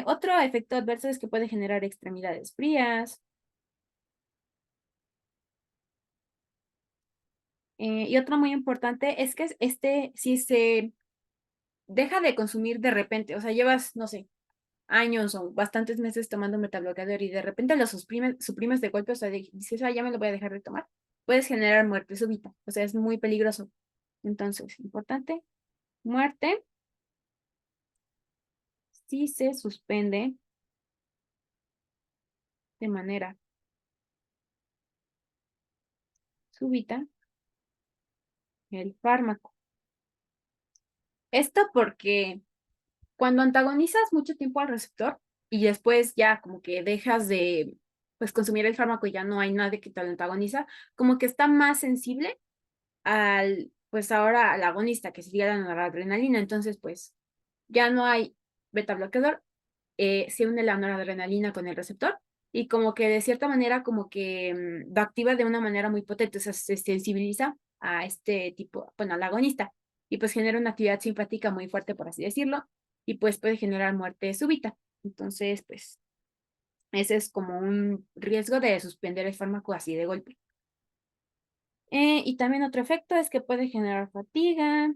Otro efecto adverso es que puede generar extremidades frías. Y otro muy importante es que si se deja de consumir de repente, o sea, llevas, no sé, años o bastantes meses tomando metabloqueador y de repente lo suprimes de golpe, o sea, dices, ya me lo voy a dejar de tomar, puedes generar muerte súbita, o sea, es muy peligroso. Entonces, importante, muerte si se suspende de manera súbita el fármaco. Esto porque cuando antagonizas mucho tiempo al receptor y después ya como que dejas de pues consumir el fármaco y ya no hay nadie que te lo antagoniza, como que está más sensible pues ahora al agonista, que sería la noradrenalina. Entonces, pues ya no hay beta bloqueador, se une la noradrenalina con el receptor y como que de cierta manera como que lo activa de una manera muy potente, o sea, se sensibiliza a este tipo, bueno, al agonista y pues genera una actividad simpática muy fuerte, por así decirlo, y pues puede generar muerte súbita. Entonces, pues ese es como un riesgo de suspender el fármaco así de golpe. Y también otro efecto es que puede generar fatiga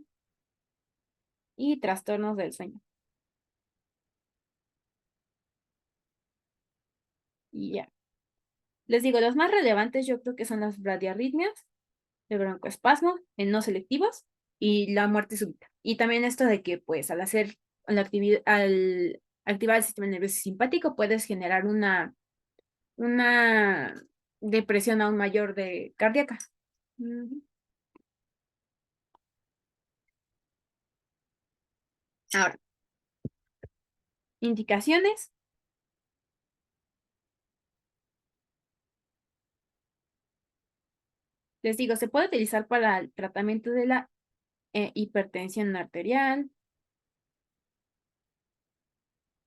y trastornos del sueño. Y ya. Les digo, los más relevantes yo creo que son las bradiarritmias, el broncoespasmo, en no selectivos y la muerte súbita. Y también esto de que pues al activar el sistema nervioso simpático puedes generar una depresión aún mayor de cardíaca. Ujú. Ahora, indicaciones. Les digo, se puede utilizar para el tratamiento de la hipertensión arterial.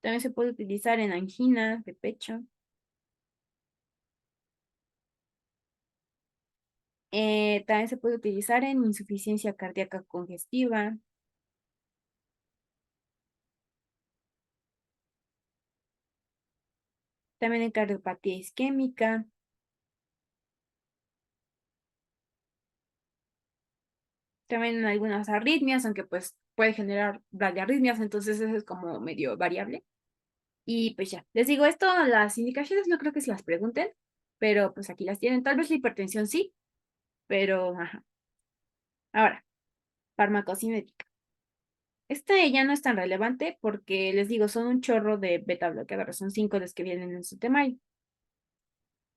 También se puede utilizar en angina de pecho. También se puede utilizar en insuficiencia cardíaca congestiva. También en cardiopatía isquémica. También en algunas arritmias, aunque pues puede generar bradiarritmias, entonces eso es como medio variable. Y pues ya, les digo esto, las indicaciones no creo que se las pregunten, pero pues aquí las tienen. Tal vez la hipertensión sí, pero ajá. Ahora, farmacocinética. Esta ya no es tan relevante porque les digo, son un chorro de beta bloqueadores, son 5 los que vienen en su temario.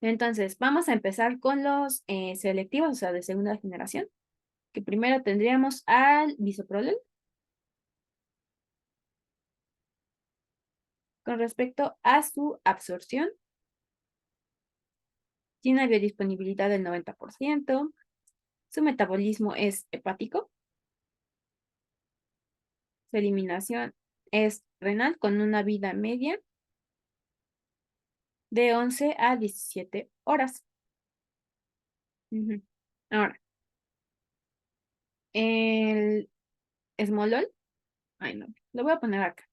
Entonces, vamos a empezar con los selectivos, o sea, de segunda generación, que primero tendríamos al bisoprolol. Con respecto a su absorción, tiene una biodisponibilidad del 90%, su metabolismo es hepático, su eliminación es renal con una vida media de 11 a 17 horas. Ujú. Ahora, el esmolol, ay no, lo voy a poner acá,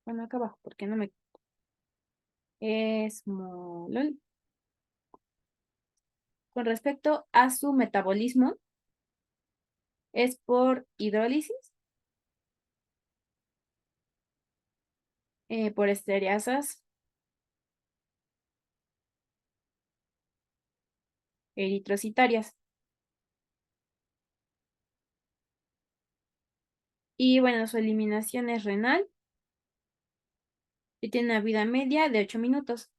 bueno, acá abajo, porque no me... Esmolol. Con respecto a su metabolismo, es por hidrólisis, por estereasas eritrocitarias. Y bueno, su eliminación es renal y tiene una vida media de 8 minutos.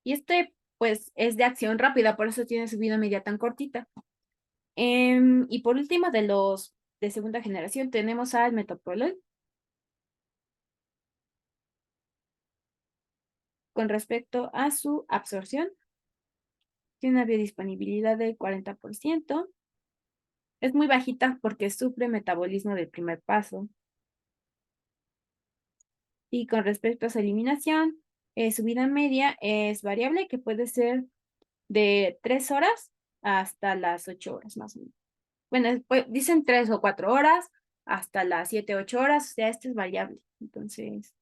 Y este, pues, es de acción rápida, por eso tiene su vida media tan cortita. Y por último, de los de segunda generación, tenemos al metoprolol. Con respecto a su absorción, tiene una biodisponibilidad del 40%. Es muy bajita porque sufre metabolismo del primer paso. Y con respecto a su eliminación, su vida media es variable, que puede ser de 3 horas hasta las 8 horas más o menos. Bueno, pues, dicen 3 o 4 horas hasta las 7, 8 horas, o sea, esto es variable. Entonces,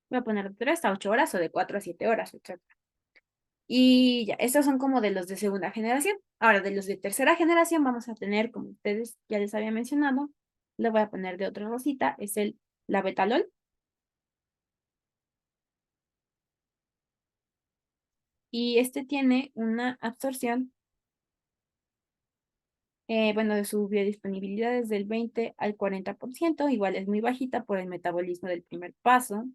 voy a poner de 3 a 8 horas o de 4 a 7 horas, etcétera. Y ya, estos son como de los de segunda generación. Ahora, de los de tercera generación vamos a tener, como ustedes ya les había mencionado, le voy a poner de otra rosita, es el labetalol. Y este tiene una absorción, bueno, de su biodisponibilidad es del 20 al 40%, igual es muy bajita por el metabolismo del primer paso.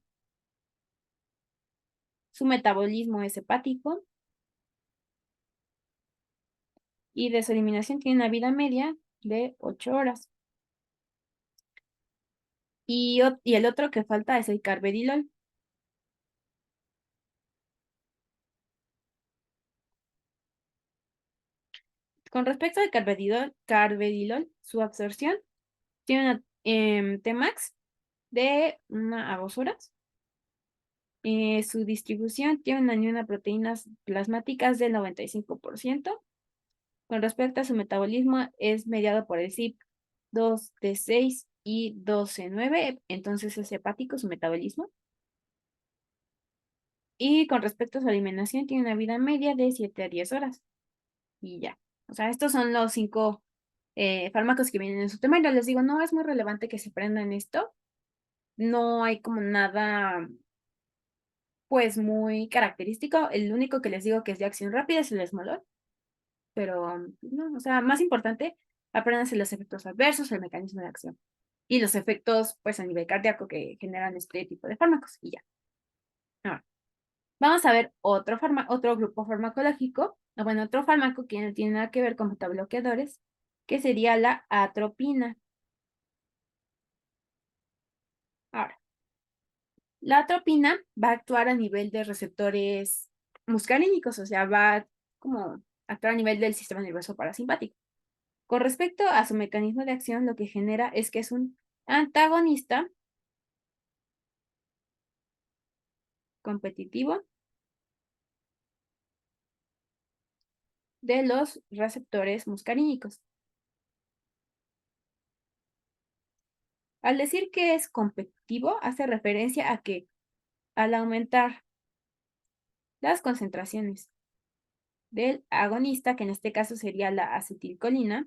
Su metabolismo es hepático y de su eliminación tiene una vida media de 8 horas. Y el otro que falta es el carvedilol. Con respecto al carvedilol, su absorción tiene una Tmax de 1 a 2 horas. Su distribución tiene una unión a proteínas plasmáticas del 95%. Con respecto a su metabolismo, es mediado por el CYP2D6 y 12,9, entonces es hepático su metabolismo. Y con respecto a su alimentación, tiene una vida media de 7 a 10 horas. Y ya. O sea, estos son los 5 fármacos que vienen en su temario. Les digo, no es muy relevante que se aprendan esto. No hay como nada, pues, muy característico. El único que les digo que es de acción rápida es el esmolol. Pero, no, o sea, más importante, apréndanse los efectos adversos, el mecanismo de acción. Y los efectos, pues, a nivel cardíaco que generan este tipo de fármacos. Y ya. Ahora, vamos a ver otro grupo farmacológico, o bueno, otro fármaco que no tiene nada que ver con betabloqueadores, que sería la atropina. Ahora, La atropina va a actuar a nivel de receptores muscarínicos, o sea, va como a actuar a nivel del sistema nervioso parasimpático. Con respecto a su mecanismo de acción, lo que genera es que es un antagonista competitivo de los receptores muscarínicos. Al decir que es competitivo, hace referencia a que al aumentar las concentraciones del agonista, que en este caso sería la acetilcolina,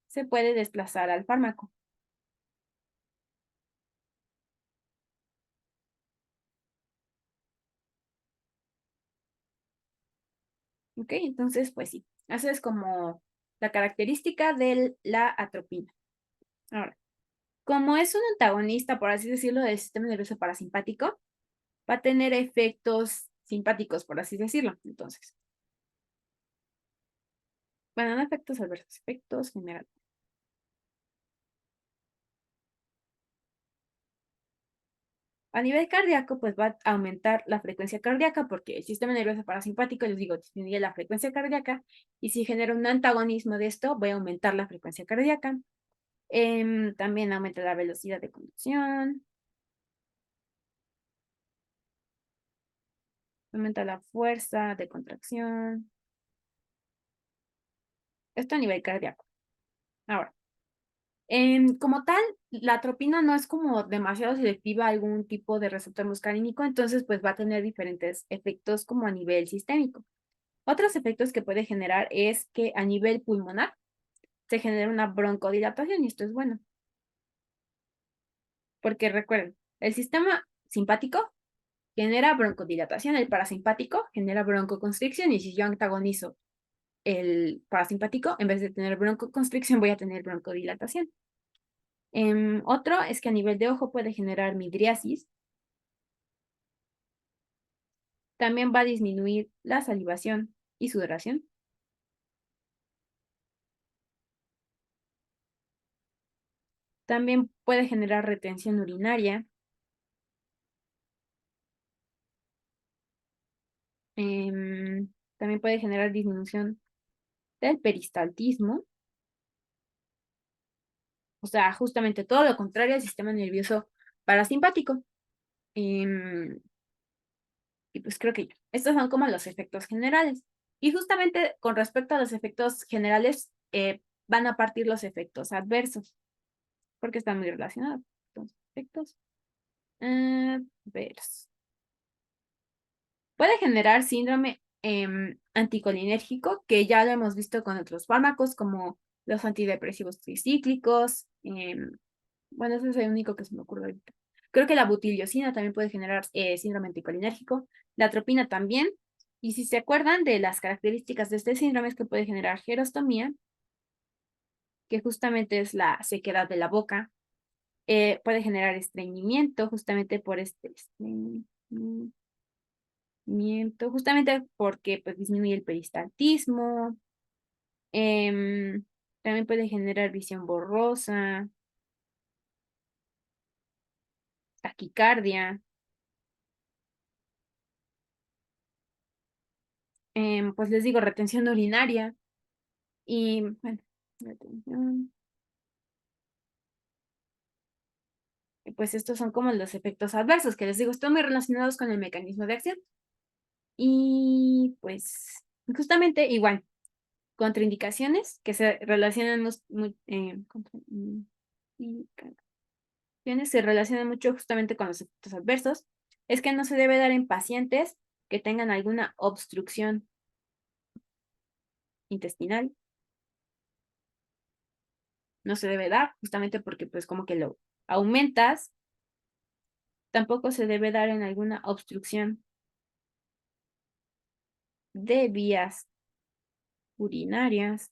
se puede desplazar al fármaco. ¿Ok? Entonces, pues sí, eso es como la característica de la atropina. Ahora, como es un antagonista, por así decirlo, del sistema nervioso parasimpático, va a tener efectos simpáticos, por así decirlo. Entonces, bueno, no efectos adversos, efectos generales. A nivel cardíaco, pues va a aumentar la frecuencia cardíaca porque el sistema nervioso parasimpático, les digo, disminuye la frecuencia cardíaca y si genera un antagonismo de esto, voy a aumentar la frecuencia cardíaca. También aumenta la velocidad de conducción, aumenta la fuerza de contracción. Esto a nivel cardíaco. Ahora, como tal, la atropina no es como demasiado selectiva a algún tipo de receptor muscarínico, entonces pues va a tener diferentes efectos como a nivel sistémico. Otros efectos que puede generar es que a nivel pulmonar se genera una broncodilatación y esto es bueno, porque recuerden, el sistema simpático genera broncodilatación, el parasimpático genera broncoconstricción y si yo antagonizo el parasimpático, en vez de tener broncoconstricción voy a tener broncodilatación. Otro es que a nivel de ojo puede generar midriasis. También va a disminuir la salivación y sudoración. También puede generar retención urinaria. También puede generar disminución del peristaltismo. O sea, justamente todo lo contrario al sistema nervioso parasimpático. Em, y pues creo que ya. Estos son como los efectos generales. Y justamente con respecto a los efectos generales, van a partir los efectos adversos, porque están muy relacionados. Entonces, efectos adversos. Puede generar síndrome anticolinérgico, que ya lo hemos visto con otros fármacos, como los antidepresivos tricíclicos. Bueno, ese es el único que se me ocurre ahorita. Creo que la butiliosina también puede generar síndrome anticolinérgico. La atropina también. Y si se acuerdan de las características de este síndrome, es que puede generar gerostomía, que justamente es la sequedad de la boca. Puede generar estreñimiento, justamente por este justamente porque pues, disminuye el peristaltismo. em, También puede generar visión borrosa, taquicardia. Pues les digo, retención urinaria. Y bueno, retención. Y pues estos son como los efectos adversos que les digo, están muy relacionados con el mecanismo de acción. Y pues justamente igual, contraindicaciones que se relacionan se relacionan mucho justamente con los efectos adversos, es que no se debe dar en pacientes que tengan alguna obstrucción intestinal, no se debe dar justamente porque pues como que lo aumentas, tampoco se debe dar en alguna obstrucción de vías urinarias,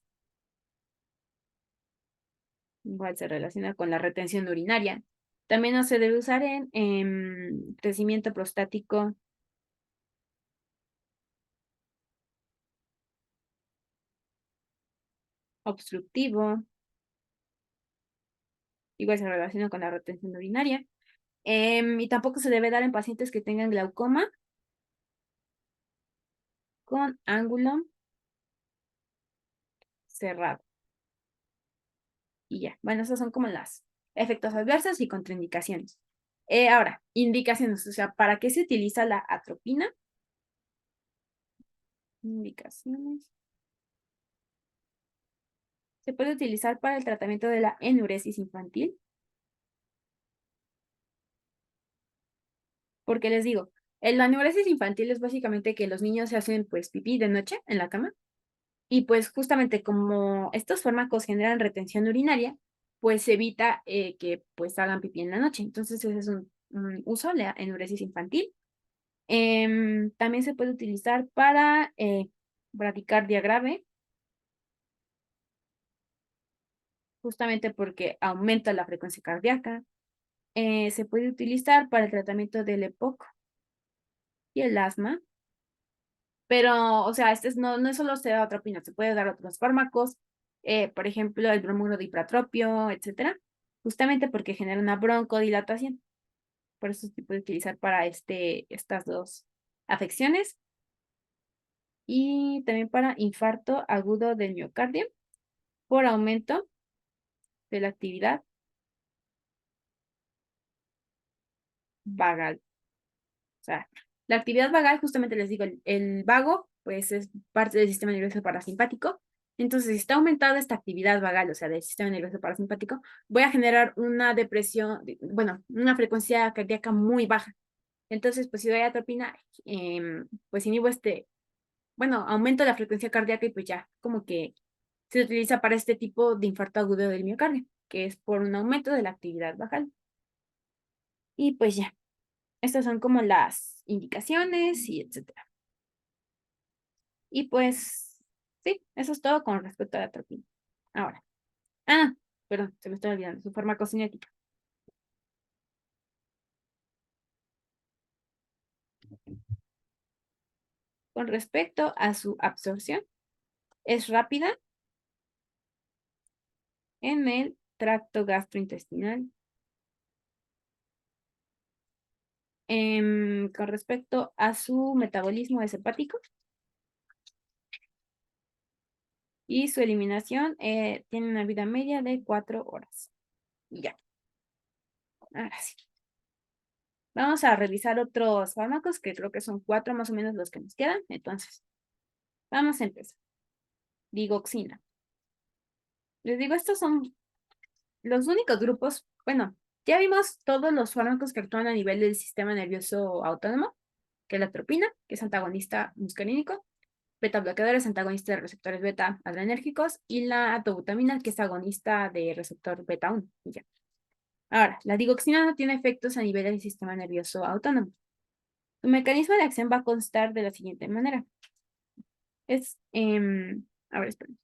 igual se relaciona con la retención urinaria. También no se debe usar en crecimiento prostático obstructivo, igual se relaciona con la retención urinaria. Y tampoco se debe dar en pacientes que tengan glaucoma con ángulo cerrado. Y ya, bueno, esos son como los efectos adversos y contraindicaciones. Ahora, indicaciones, o sea, ¿para qué se utiliza la atropina? Indicaciones. Se puede utilizar para el tratamiento de la enuresis infantil. Porque les digo, la enuresis infantil es básicamente que los niños se hacen pues pipí de noche en la cama. Y pues justamente como estos fármacos generan retención urinaria, pues se evita que pues hagan pipí en la noche. Entonces ese es un uso, la enuresis infantil. También se puede utilizar para bradicardia grave, justamente porque aumenta la frecuencia cardíaca. Se puede utilizar para el tratamiento del EPOC y el asma. Pero, o sea, no es solo se da atropina, se puede dar otros fármacos, por ejemplo, el bromuro de ipratropio, etcétera, justamente porque genera una broncodilatación. Por eso se puede utilizar para estas dos afecciones y también para infarto agudo del miocardio por aumento de la actividad vagal. O sea, la actividad vagal, justamente les digo, el vago, pues es parte del sistema nervioso parasimpático. Entonces, si está aumentada esta actividad vagal, o sea, del sistema nervioso parasimpático, voy a generar una depresión, bueno, una frecuencia cardíaca muy baja. Entonces, pues si doy atropina, pues inhibo bueno, aumento la frecuencia cardíaca y pues ya, como que se utiliza para este tipo de infarto agudo del miocardio, que es por un aumento de la actividad vagal. Y pues ya. Estas son como las indicaciones y etcétera. Y pues, sí, eso es todo con respecto a la atropina. Ahora, perdón, se me está olvidando, su farmacocinética. Con respecto a su absorción, es rápida en el tracto gastrointestinal. Con respecto a su metabolismo es hepático y su eliminación tiene una vida media de 4 horas. Y ya, ahora sí. Vamos a revisar otros fármacos, que creo que son 4 más o menos los que nos quedan. Entonces, vamos a empezar. Digoxina. Les digo, estos son los únicos grupos, bueno, ya vimos todos los fármacos que actúan a nivel del sistema nervioso autónomo, que es la atropina, que es antagonista muscarínico, beta bloqueadores, antagonista de receptores beta adrenérgicos, y la atobutamina, que es agonista de receptor beta 1. Y ya. Ahora, la digoxina no tiene efectos a nivel del sistema nervioso autónomo. Su mecanismo de acción va a constar de la siguiente manera. A ver, esperen.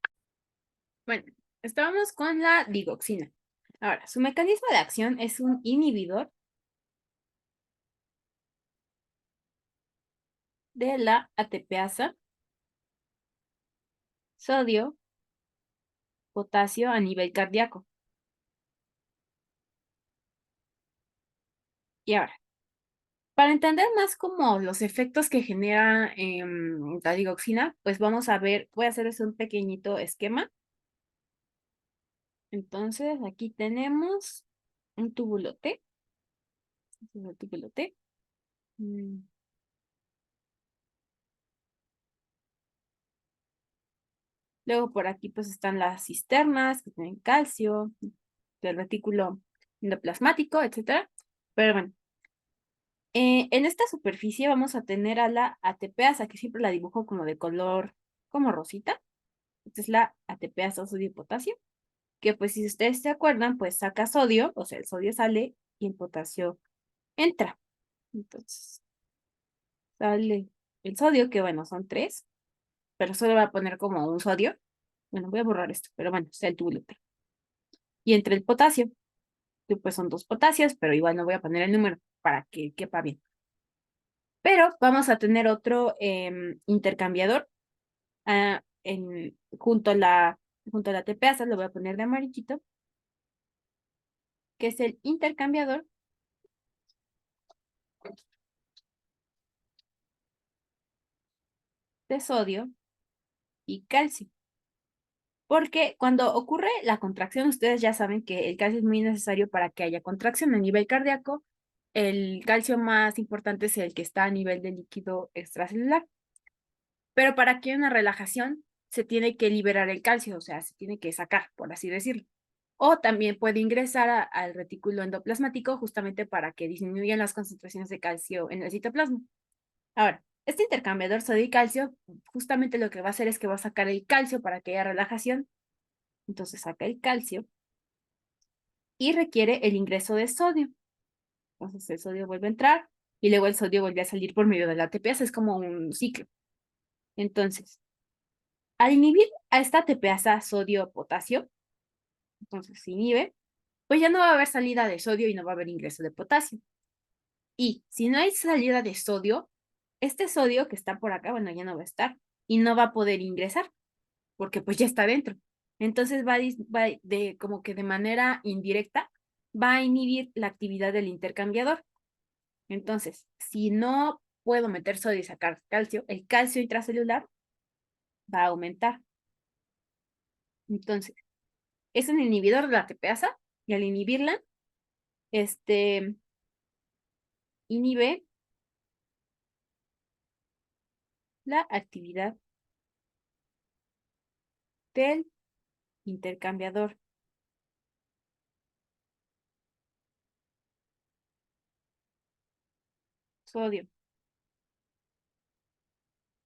Bueno, estábamos con la digoxina. Ahora, su mecanismo de acción es un inhibidor de la ATPasa, sodio, potasio a nivel cardíaco. Y ahora, para entender más como los efectos que genera la digoxina, pues vamos a ver, voy a hacerles un pequeñito esquema. Entonces, aquí tenemos un túbulo T. Este es el túbulo T. Mm, Luego por aquí pues están las cisternas que tienen calcio, el retículo endoplasmático, etcétera. Pero bueno, en esta superficie vamos a tener a la ATPasa, que siempre la dibujo como de color como rosita. Esta es la ATPasa sodio y potasio, que pues si ustedes se acuerdan, pues saca sodio, o sea, el sodio sale y el potasio entra. Entonces, sale el sodio, que bueno, son 3, pero solo voy a poner como un sodio. Bueno, voy a borrar esto, pero bueno, está el túbulo T. Y entre el potasio, que pues son 2 potasios, pero igual no voy a poner el número para que quepa bien. Pero vamos a tener otro intercambiador junto a la TPasa, lo voy a poner de amarillito, que es el intercambiador de sodio y calcio. Porque cuando ocurre la contracción, ustedes ya saben que el calcio es muy necesario para que haya contracción a nivel cardíaco. El calcio más importante es el que está a nivel del líquido extracelular. Pero para que haya una relajación, se tiene que liberar el calcio, o sea, se tiene que sacar, por así decirlo. O también puede ingresar al retículo endoplasmático justamente para que disminuyan las concentraciones de calcio en el citoplasma. Ahora, este intercambiador sodio y calcio, justamente lo que va a hacer es que va a sacar el calcio para que haya relajación. Entonces saca el calcio y requiere el ingreso de sodio. Entonces el sodio vuelve a entrar y luego el sodio vuelve a salir por medio de la ATPasa. Es como un ciclo. Entonces, al inhibir a esta ATPasa sodio-potasio, entonces se inhibe, pues ya no va a haber salida de sodio y no va a haber ingreso de potasio. Y si no hay salida de sodio, este sodio que está por acá, bueno, ya no va a estar y no va a poder ingresar porque pues ya está dentro. Entonces va de como que de manera indirecta va a inhibir la actividad del intercambiador. Entonces, si no puedo meter sodio y sacar calcio, el calcio intracelular va a aumentar. Entonces, es un inhibidor de la ATPasa y al inhibirla, este inhibe la actividad del intercambiador sodio,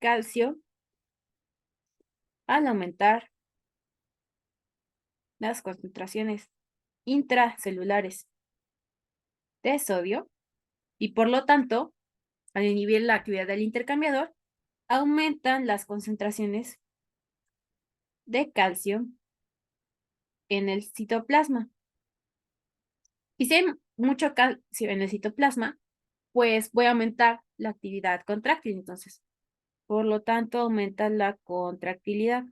calcio al aumentar las concentraciones intracelulares de sodio y por lo tanto, al inhibir la actividad del intercambiador, aumentan las concentraciones de calcio en el citoplasma. Y si hay mucho calcio en el citoplasma, pues voy a aumentar la actividad contráctil. Entonces, por lo tanto, aumenta la contractilidad.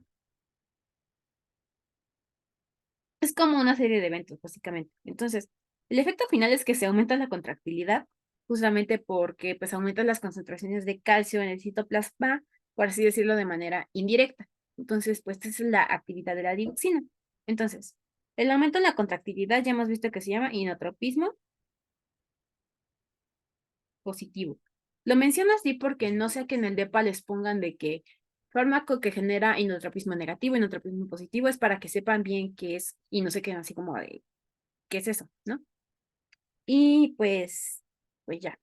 Es como una serie de eventos, básicamente. Entonces, el efecto final es que se aumenta la contractilidad, justamente porque pues aumentan las concentraciones de calcio en el citoplasma, por así decirlo, de manera indirecta. Entonces, pues esa es la actividad de la digoxina. Entonces, el aumento en la contractilidad ya hemos visto que se llama inotropismo positivo. Lo menciono así porque no sé que en el DEPA les pongan de que fármaco que genera inotropismo negativo, inotropismo positivo, es para que sepan bien qué es y no se queden así como de qué es eso, ¿no? Y pues ya.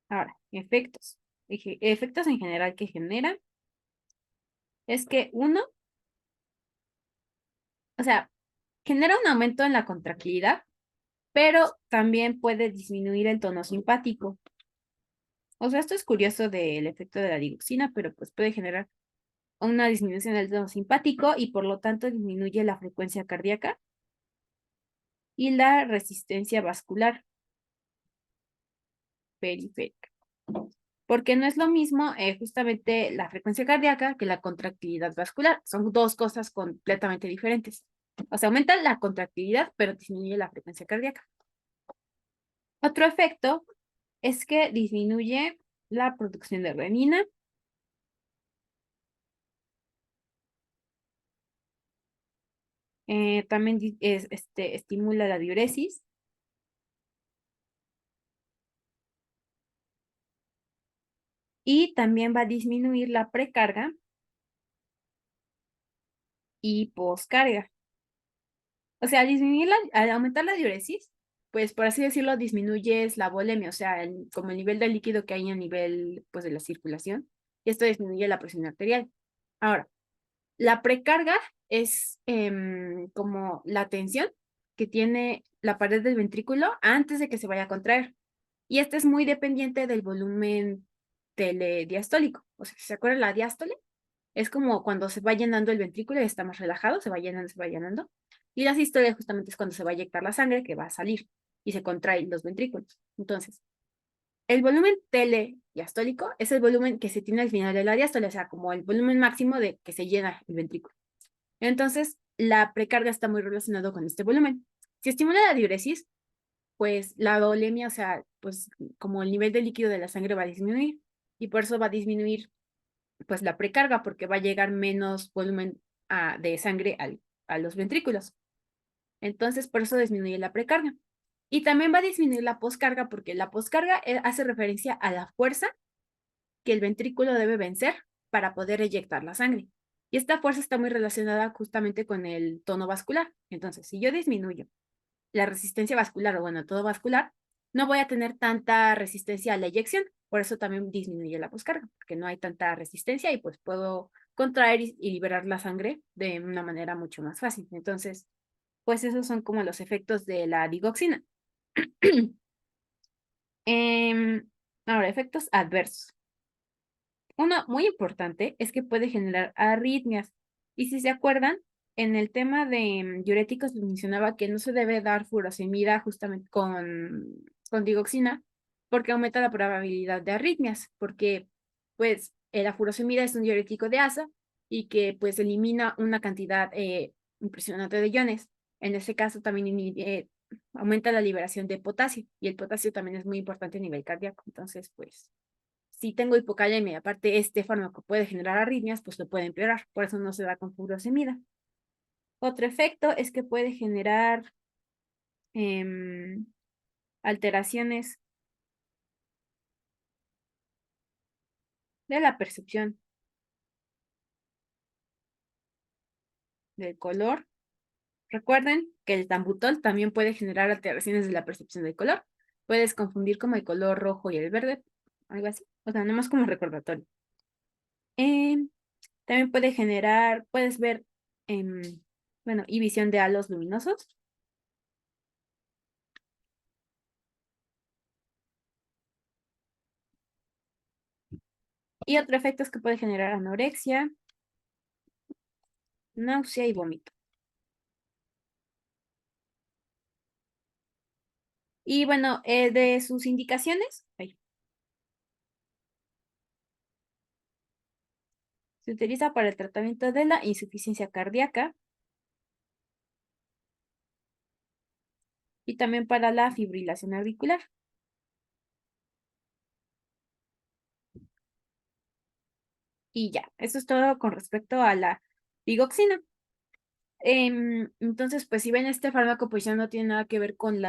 Ahora, efectos. Efectos en general que genera es que uno, o sea, genera un aumento en la contractilidad, pero también puede disminuir el tono simpático. O sea, esto es curioso del efecto de la digoxina, pero pues puede generar una disminución del tono simpático y por lo tanto disminuye la frecuencia cardíaca y la resistencia vascular periférica. Porque no es lo mismo justamente la frecuencia cardíaca que la contractilidad vascular. Son dos cosas completamente diferentes. O sea, aumenta la contractilidad, pero disminuye la frecuencia cardíaca. Otro efecto es que disminuye la producción de renina. También estimula la diuresis y también va a disminuir la precarga y poscarga. O sea, al aumentar la diuresis, pues por así decirlo, disminuyes la volemia, o sea, como el nivel de líquido que hay a nivel pues, de la circulación, y esto disminuye la presión arterial. Ahora, la precarga es como la tensión que tiene la pared del ventrículo antes de que se vaya a contraer. Y este es muy dependiente del volumen telediastólico. O sea, ¿se acuerdan la diástole? Es como cuando se va llenando el ventrículo y está más relajado, se va llenando, se va llenando. Y la sístole justamente es cuando se va a inyectar la sangre que va a salir y se contraen los ventrículos. Entonces, el volumen telediastólico es el volumen que se tiene al final de la diástole, o sea, como el volumen máximo de que se llena el ventrículo. Entonces, la precarga está muy relacionado con este volumen. Si estimula la diuresis, pues la dolemia, o sea, pues como el nivel de líquido de la sangre va a disminuir y por eso va a disminuir pues la precarga porque va a llegar menos volumen de sangre a los ventrículos. Entonces, por eso disminuye la precarga. Y también va a disminuir la poscarga porque la poscarga hace referencia a la fuerza que el ventrículo debe vencer para poder eyectar la sangre. Y esta fuerza está muy relacionada justamente con el tono vascular. Entonces, si yo disminuyo la resistencia vascular o bueno, todo vascular, no voy a tener tanta resistencia a la eyección. Por eso también disminuye la poscarga, porque no hay tanta resistencia y pues puedo contraer y liberar la sangre de una manera mucho más fácil. Entonces, pues esos son como los efectos de la digoxina. Ahora, efectos adversos. Uno muy importante es que puede generar arritmias. Y si se acuerdan, en el tema de diuréticos les mencionaba que no se debe dar furosemida justamente con digoxina porque aumenta la probabilidad de arritmias, porque pues la furosemida es un diurético de asa y que pues elimina una cantidad impresionante de iones. En ese caso también aumenta la liberación de potasio y el potasio también es muy importante a nivel cardíaco. Entonces, pues si tengo hipocalemia y aparte este fármaco puede generar arritmias, pues lo puede empeorar. Por eso no se da con furosemida. Otro efecto es que puede generar alteraciones de la percepción del color. Recuerden que el tambutol también puede generar alteraciones de la percepción del color. Puedes confundir como el color rojo y el verde, algo así. O sea, nomás como recordatorio. Em, También puede generar, puedes ver, bueno, inhibición de halos luminosos. Y otro efecto es que puede generar anorexia, náusea y vómito. Y bueno, de sus indicaciones, se utiliza para el tratamiento de la insuficiencia cardíaca y también para la fibrilación auricular. Y ya, eso es todo con respecto a la digoxina. Entonces, pues si ven este fármaco, pues ya no tiene nada que ver con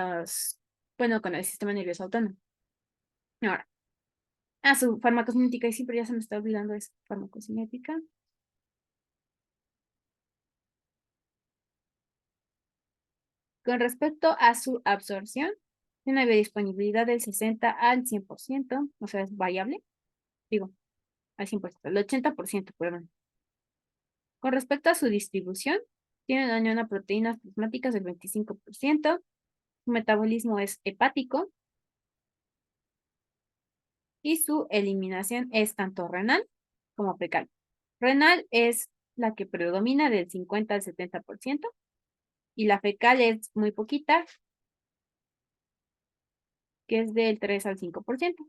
bueno, con el sistema nervioso autónomo. Ahora, su farmacocinética, y siempre ya se me está olvidando eso, farmacocinética. Con respecto a su absorción, tiene una biodisponibilidad del 60 al 100%, o sea, es variable, digo, al 100%, el 80%, perdón. Con respecto a su distribución, tiene daño a proteínas plasmáticas del 25%, su metabolismo es hepático y su eliminación es tanto renal como fecal. Renal es la que predomina del 50 al 70% y la fecal es muy poquita, que es del 3 al 5%.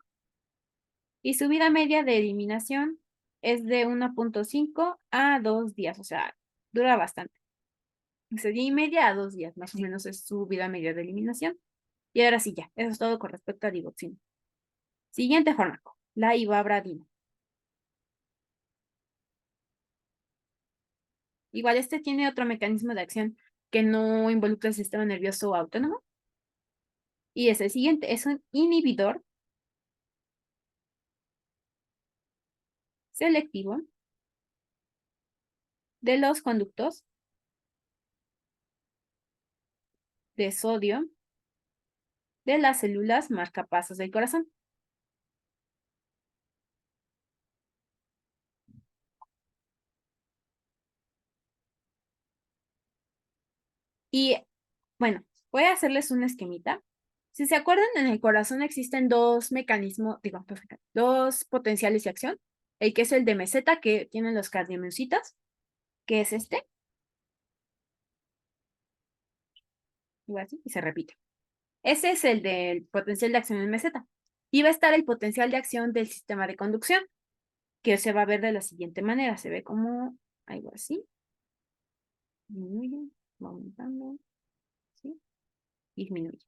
Y su vida media de eliminación es de 1,5 a 2 días, o sea, dura bastante. De día y media a 2 días, más o menos es su vida media de eliminación. Y ahora sí, ya, eso es todo con respecto a digoxina. Siguiente fármaco, la ivabradina. Igual este tiene otro mecanismo de acción que no involucra el sistema nervioso autónomo. Y es el siguiente, es un inhibidor selectivo de los conductos de sodio de las células marcapasos del corazón. Y bueno, voy a hacerles un esquemita. Si se acuerdan, en el corazón existen dos mecanismos, digo, dos potenciales de acción. El que es el de meseta, que tienen los cardiomiocitos, que es este, igual así, y se repite. Ese es el del potencial de acción en meseta. Y va a estar el potencial de acción del sistema de conducción, que se va a ver de la siguiente manera. Se ve como algo así. Disminuye, va aumentando, ¿sí? Disminuye.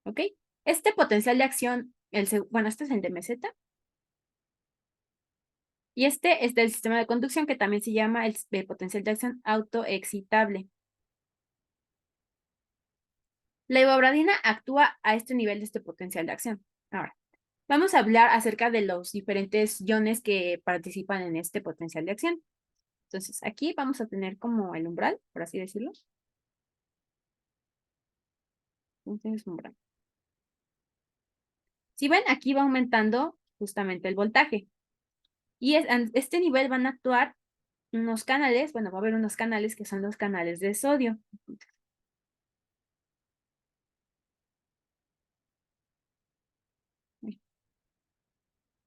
¿Ok? Este potencial de acción, bueno, este es el de meseta. Y este es del sistema de conducción que también se llama el potencial de acción autoexcitable. La ibobradina actúa a este nivel de este potencial de acción. Ahora, vamos a hablar acerca de los diferentes iones que participan en este potencial de acción. Entonces, aquí vamos a tener como el umbral, por así decirlo. Entonces, umbral. Si ven, aquí va aumentando justamente el voltaje. Y en este nivel van a actuar unos canales, bueno, va a haber unos canales que son los canales de sodio.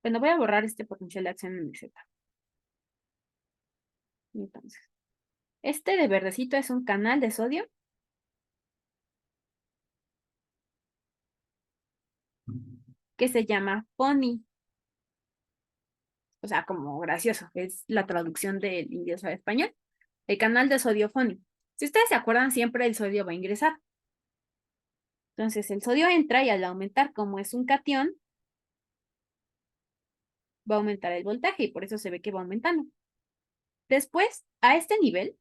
Bueno, voy a borrar este potencial de acción en Z. Entonces, este de verdecito es un canal de sodio que se llama FONI. O sea, como gracioso, es la traducción del inglés al español. El canal de sodio FONI. Si ustedes se acuerdan, siempre el sodio va a ingresar. Entonces, el sodio entra y al aumentar, como es un cation, va a aumentar el voltaje y por eso se ve que va aumentando. Después, a este nivel,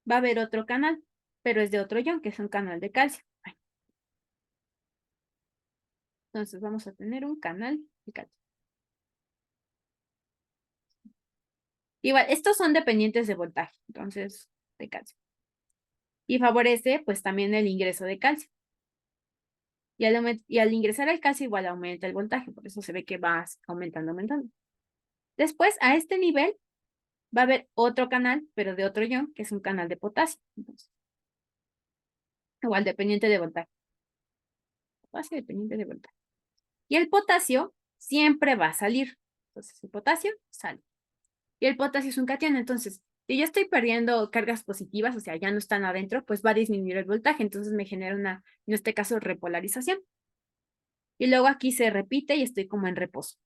va a haber otro canal, pero es de otro ion, que es un canal de calcio. Entonces, vamos a tener un canal de calcio. Igual, estos son dependientes de voltaje, entonces, de calcio. Y favorece, pues, también el ingreso de calcio. Y al ingresar el calcio, igual aumenta el voltaje, por eso se ve que va aumentando, aumentando. Después, a este nivel, va a haber otro canal, pero de otro ion, que es un canal de potasio. Entonces, igual, dependiente de voltaje. Potasio dependiente de voltaje. Y el potasio siempre va a salir. Entonces, el potasio sale. Y el potasio es un cation, entonces, si yo estoy perdiendo cargas positivas, o sea, ya no están adentro, pues va a disminuir el voltaje, entonces me genera una, en este caso, repolarización. Y luego aquí se repite y estoy como en reposo.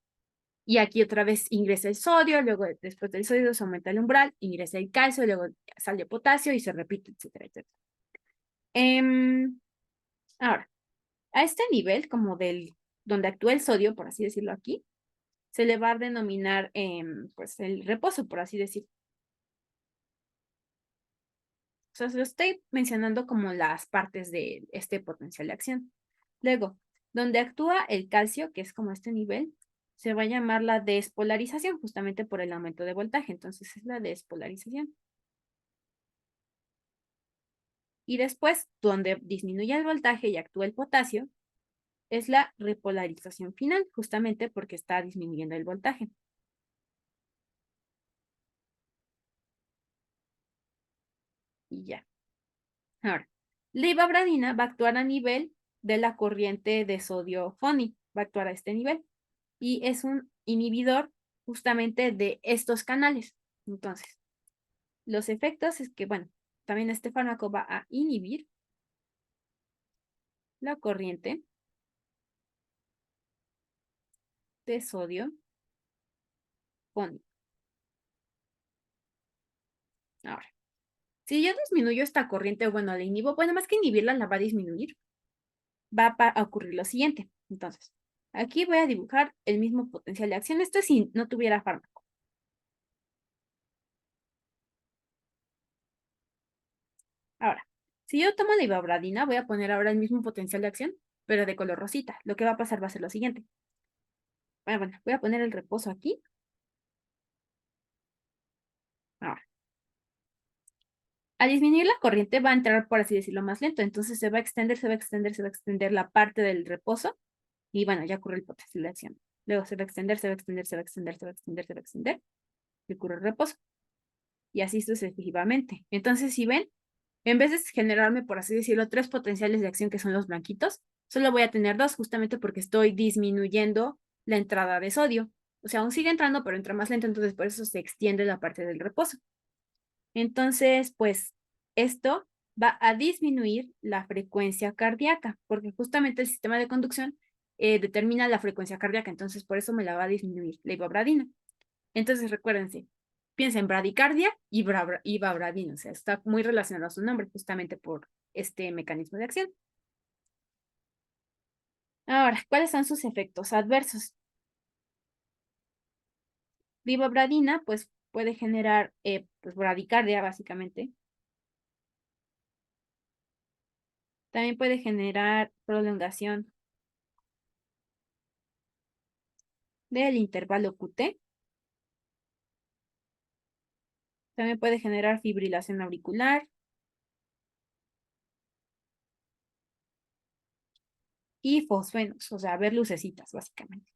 Y aquí otra vez ingresa el sodio, luego después del sodio se aumenta el umbral, ingresa el calcio, luego sale potasio y se repite, etcétera, etcétera. Ahora, a este nivel, como del, donde actúa el sodio, por así decirlo aquí, se le va a denominar pues el reposo, por así decirlo. O sea, se lo estoy mencionando como las partes de este potencial de acción. Luego, donde actúa el calcio, que es como este nivel, se va a llamar la despolarización, justamente por el aumento de voltaje. Entonces es la despolarización. Y después, donde disminuye el voltaje y actúa el potasio, es la repolarización final, justamente porque está disminuyendo el voltaje. Y ya. Ahora, la ibabradina va a actuar a nivel de la corriente de sodio FONI, va a actuar a este nivel. Y es un inhibidor justamente de estos canales. Entonces, los efectos es que, bueno, también este fármaco va a inhibir la corriente de sodio FONI. Ahora, si yo disminuyo esta corriente, bueno, la inhibo, bueno, más que inhibirla, la va a disminuir, va a ocurrir lo siguiente. Entonces, aquí voy a dibujar el mismo potencial de acción. Esto es si no tuviera fármaco. Ahora, si yo tomo la ibabradina, voy a poner ahora el mismo potencial de acción, pero de color rosita. Lo que va a pasar va a ser lo siguiente. Bueno, voy a poner el reposo aquí. Ahora, al disminuir la corriente va a entrar, por así decirlo, más lento. Entonces se va a extender, se va a extender, se va a extender la parte del reposo. Y bueno, ya ocurre el potencial de acción. Luego se va a extender, se va a extender, se va a extender, se va a extender, se va a extender. Y ocurre el reposo. Y así sucesivamente. Entonces, si ven, en vez de generarme, por así decirlo, tres potenciales de acción que son los blanquitos, solo voy a tener dos justamente porque estoy disminuyendo la entrada de sodio. O sea, aún sigue entrando, pero entra más lento, entonces por eso se extiende la parte del reposo. Entonces, pues esto va a disminuir la frecuencia cardíaca, porque justamente el sistema de conducción determina la frecuencia cardíaca, entonces por eso me la va a disminuir la ibabradina. Entonces, recuérdense, piensa en bradicardia y ibabradina, o sea, está muy relacionado a su nombre justamente por este mecanismo de acción. Ahora, ¿cuáles son sus efectos adversos? Ribobradina, pues puede generar pues, bradicardia, básicamente. También puede generar prolongación del intervalo QT. También puede generar fibrilación auricular y fosfenos, o sea, ver lucecitas, básicamente.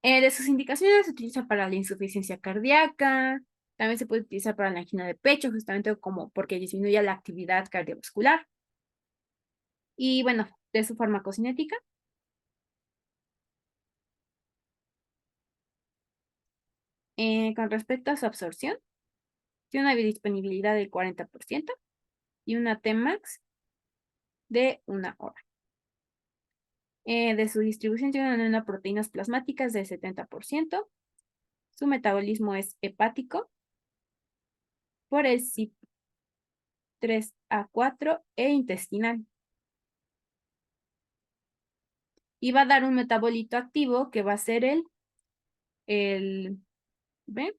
De sus indicaciones se utiliza para la insuficiencia cardíaca, también se puede utilizar para la angina de pecho, justamente como porque disminuye la actividad cardiovascular. Y bueno, de su farmacocinética, con respecto a su absorción, tiene una biodisponibilidad del 40% y una Tmax de 1 hora. De su distribución tiene una proteínas plasmáticas del 70%. Su metabolismo es hepático por el CYP3A4 e intestinal. Y va a dar un metabolito activo que va a ser el ¿ve?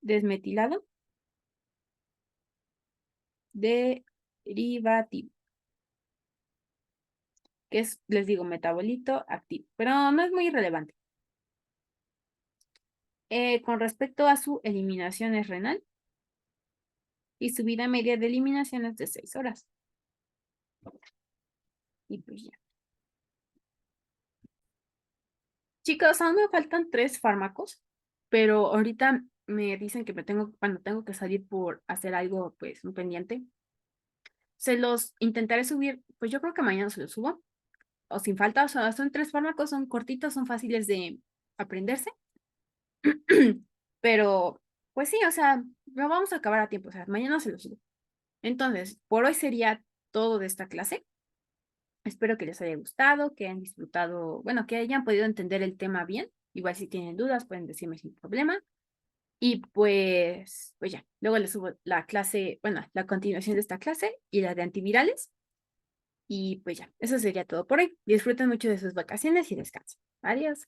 Desmetilado derivativo, que es, les digo, metabolito activo, pero no es muy relevante. Con respecto a su eliminación es renal y su vida media de eliminación es de 6 horas. Y pues ya. Chicos, aún me faltan 3 fármacos, pero ahorita me dicen que cuando tengo que salir por hacer algo, pues un pendiente. Se los intentaré subir, pues yo creo que mañana se los subo, o sin falta, o sea, son 3 fármacos, son cortitos, son fáciles de aprenderse, pero pues sí, o sea, lo vamos a acabar a tiempo, o sea, mañana se los subo. Entonces, por hoy sería todo de esta clase. Espero que les haya gustado, que hayan disfrutado, bueno, que hayan podido entender el tema bien. Igual si tienen dudas pueden decirme sin problema. Y pues ya, luego les subo la clase, bueno, la continuación de esta clase y la de antivirales. Y pues ya, eso sería todo por hoy. Disfruten mucho de sus vacaciones y descansen. Adiós.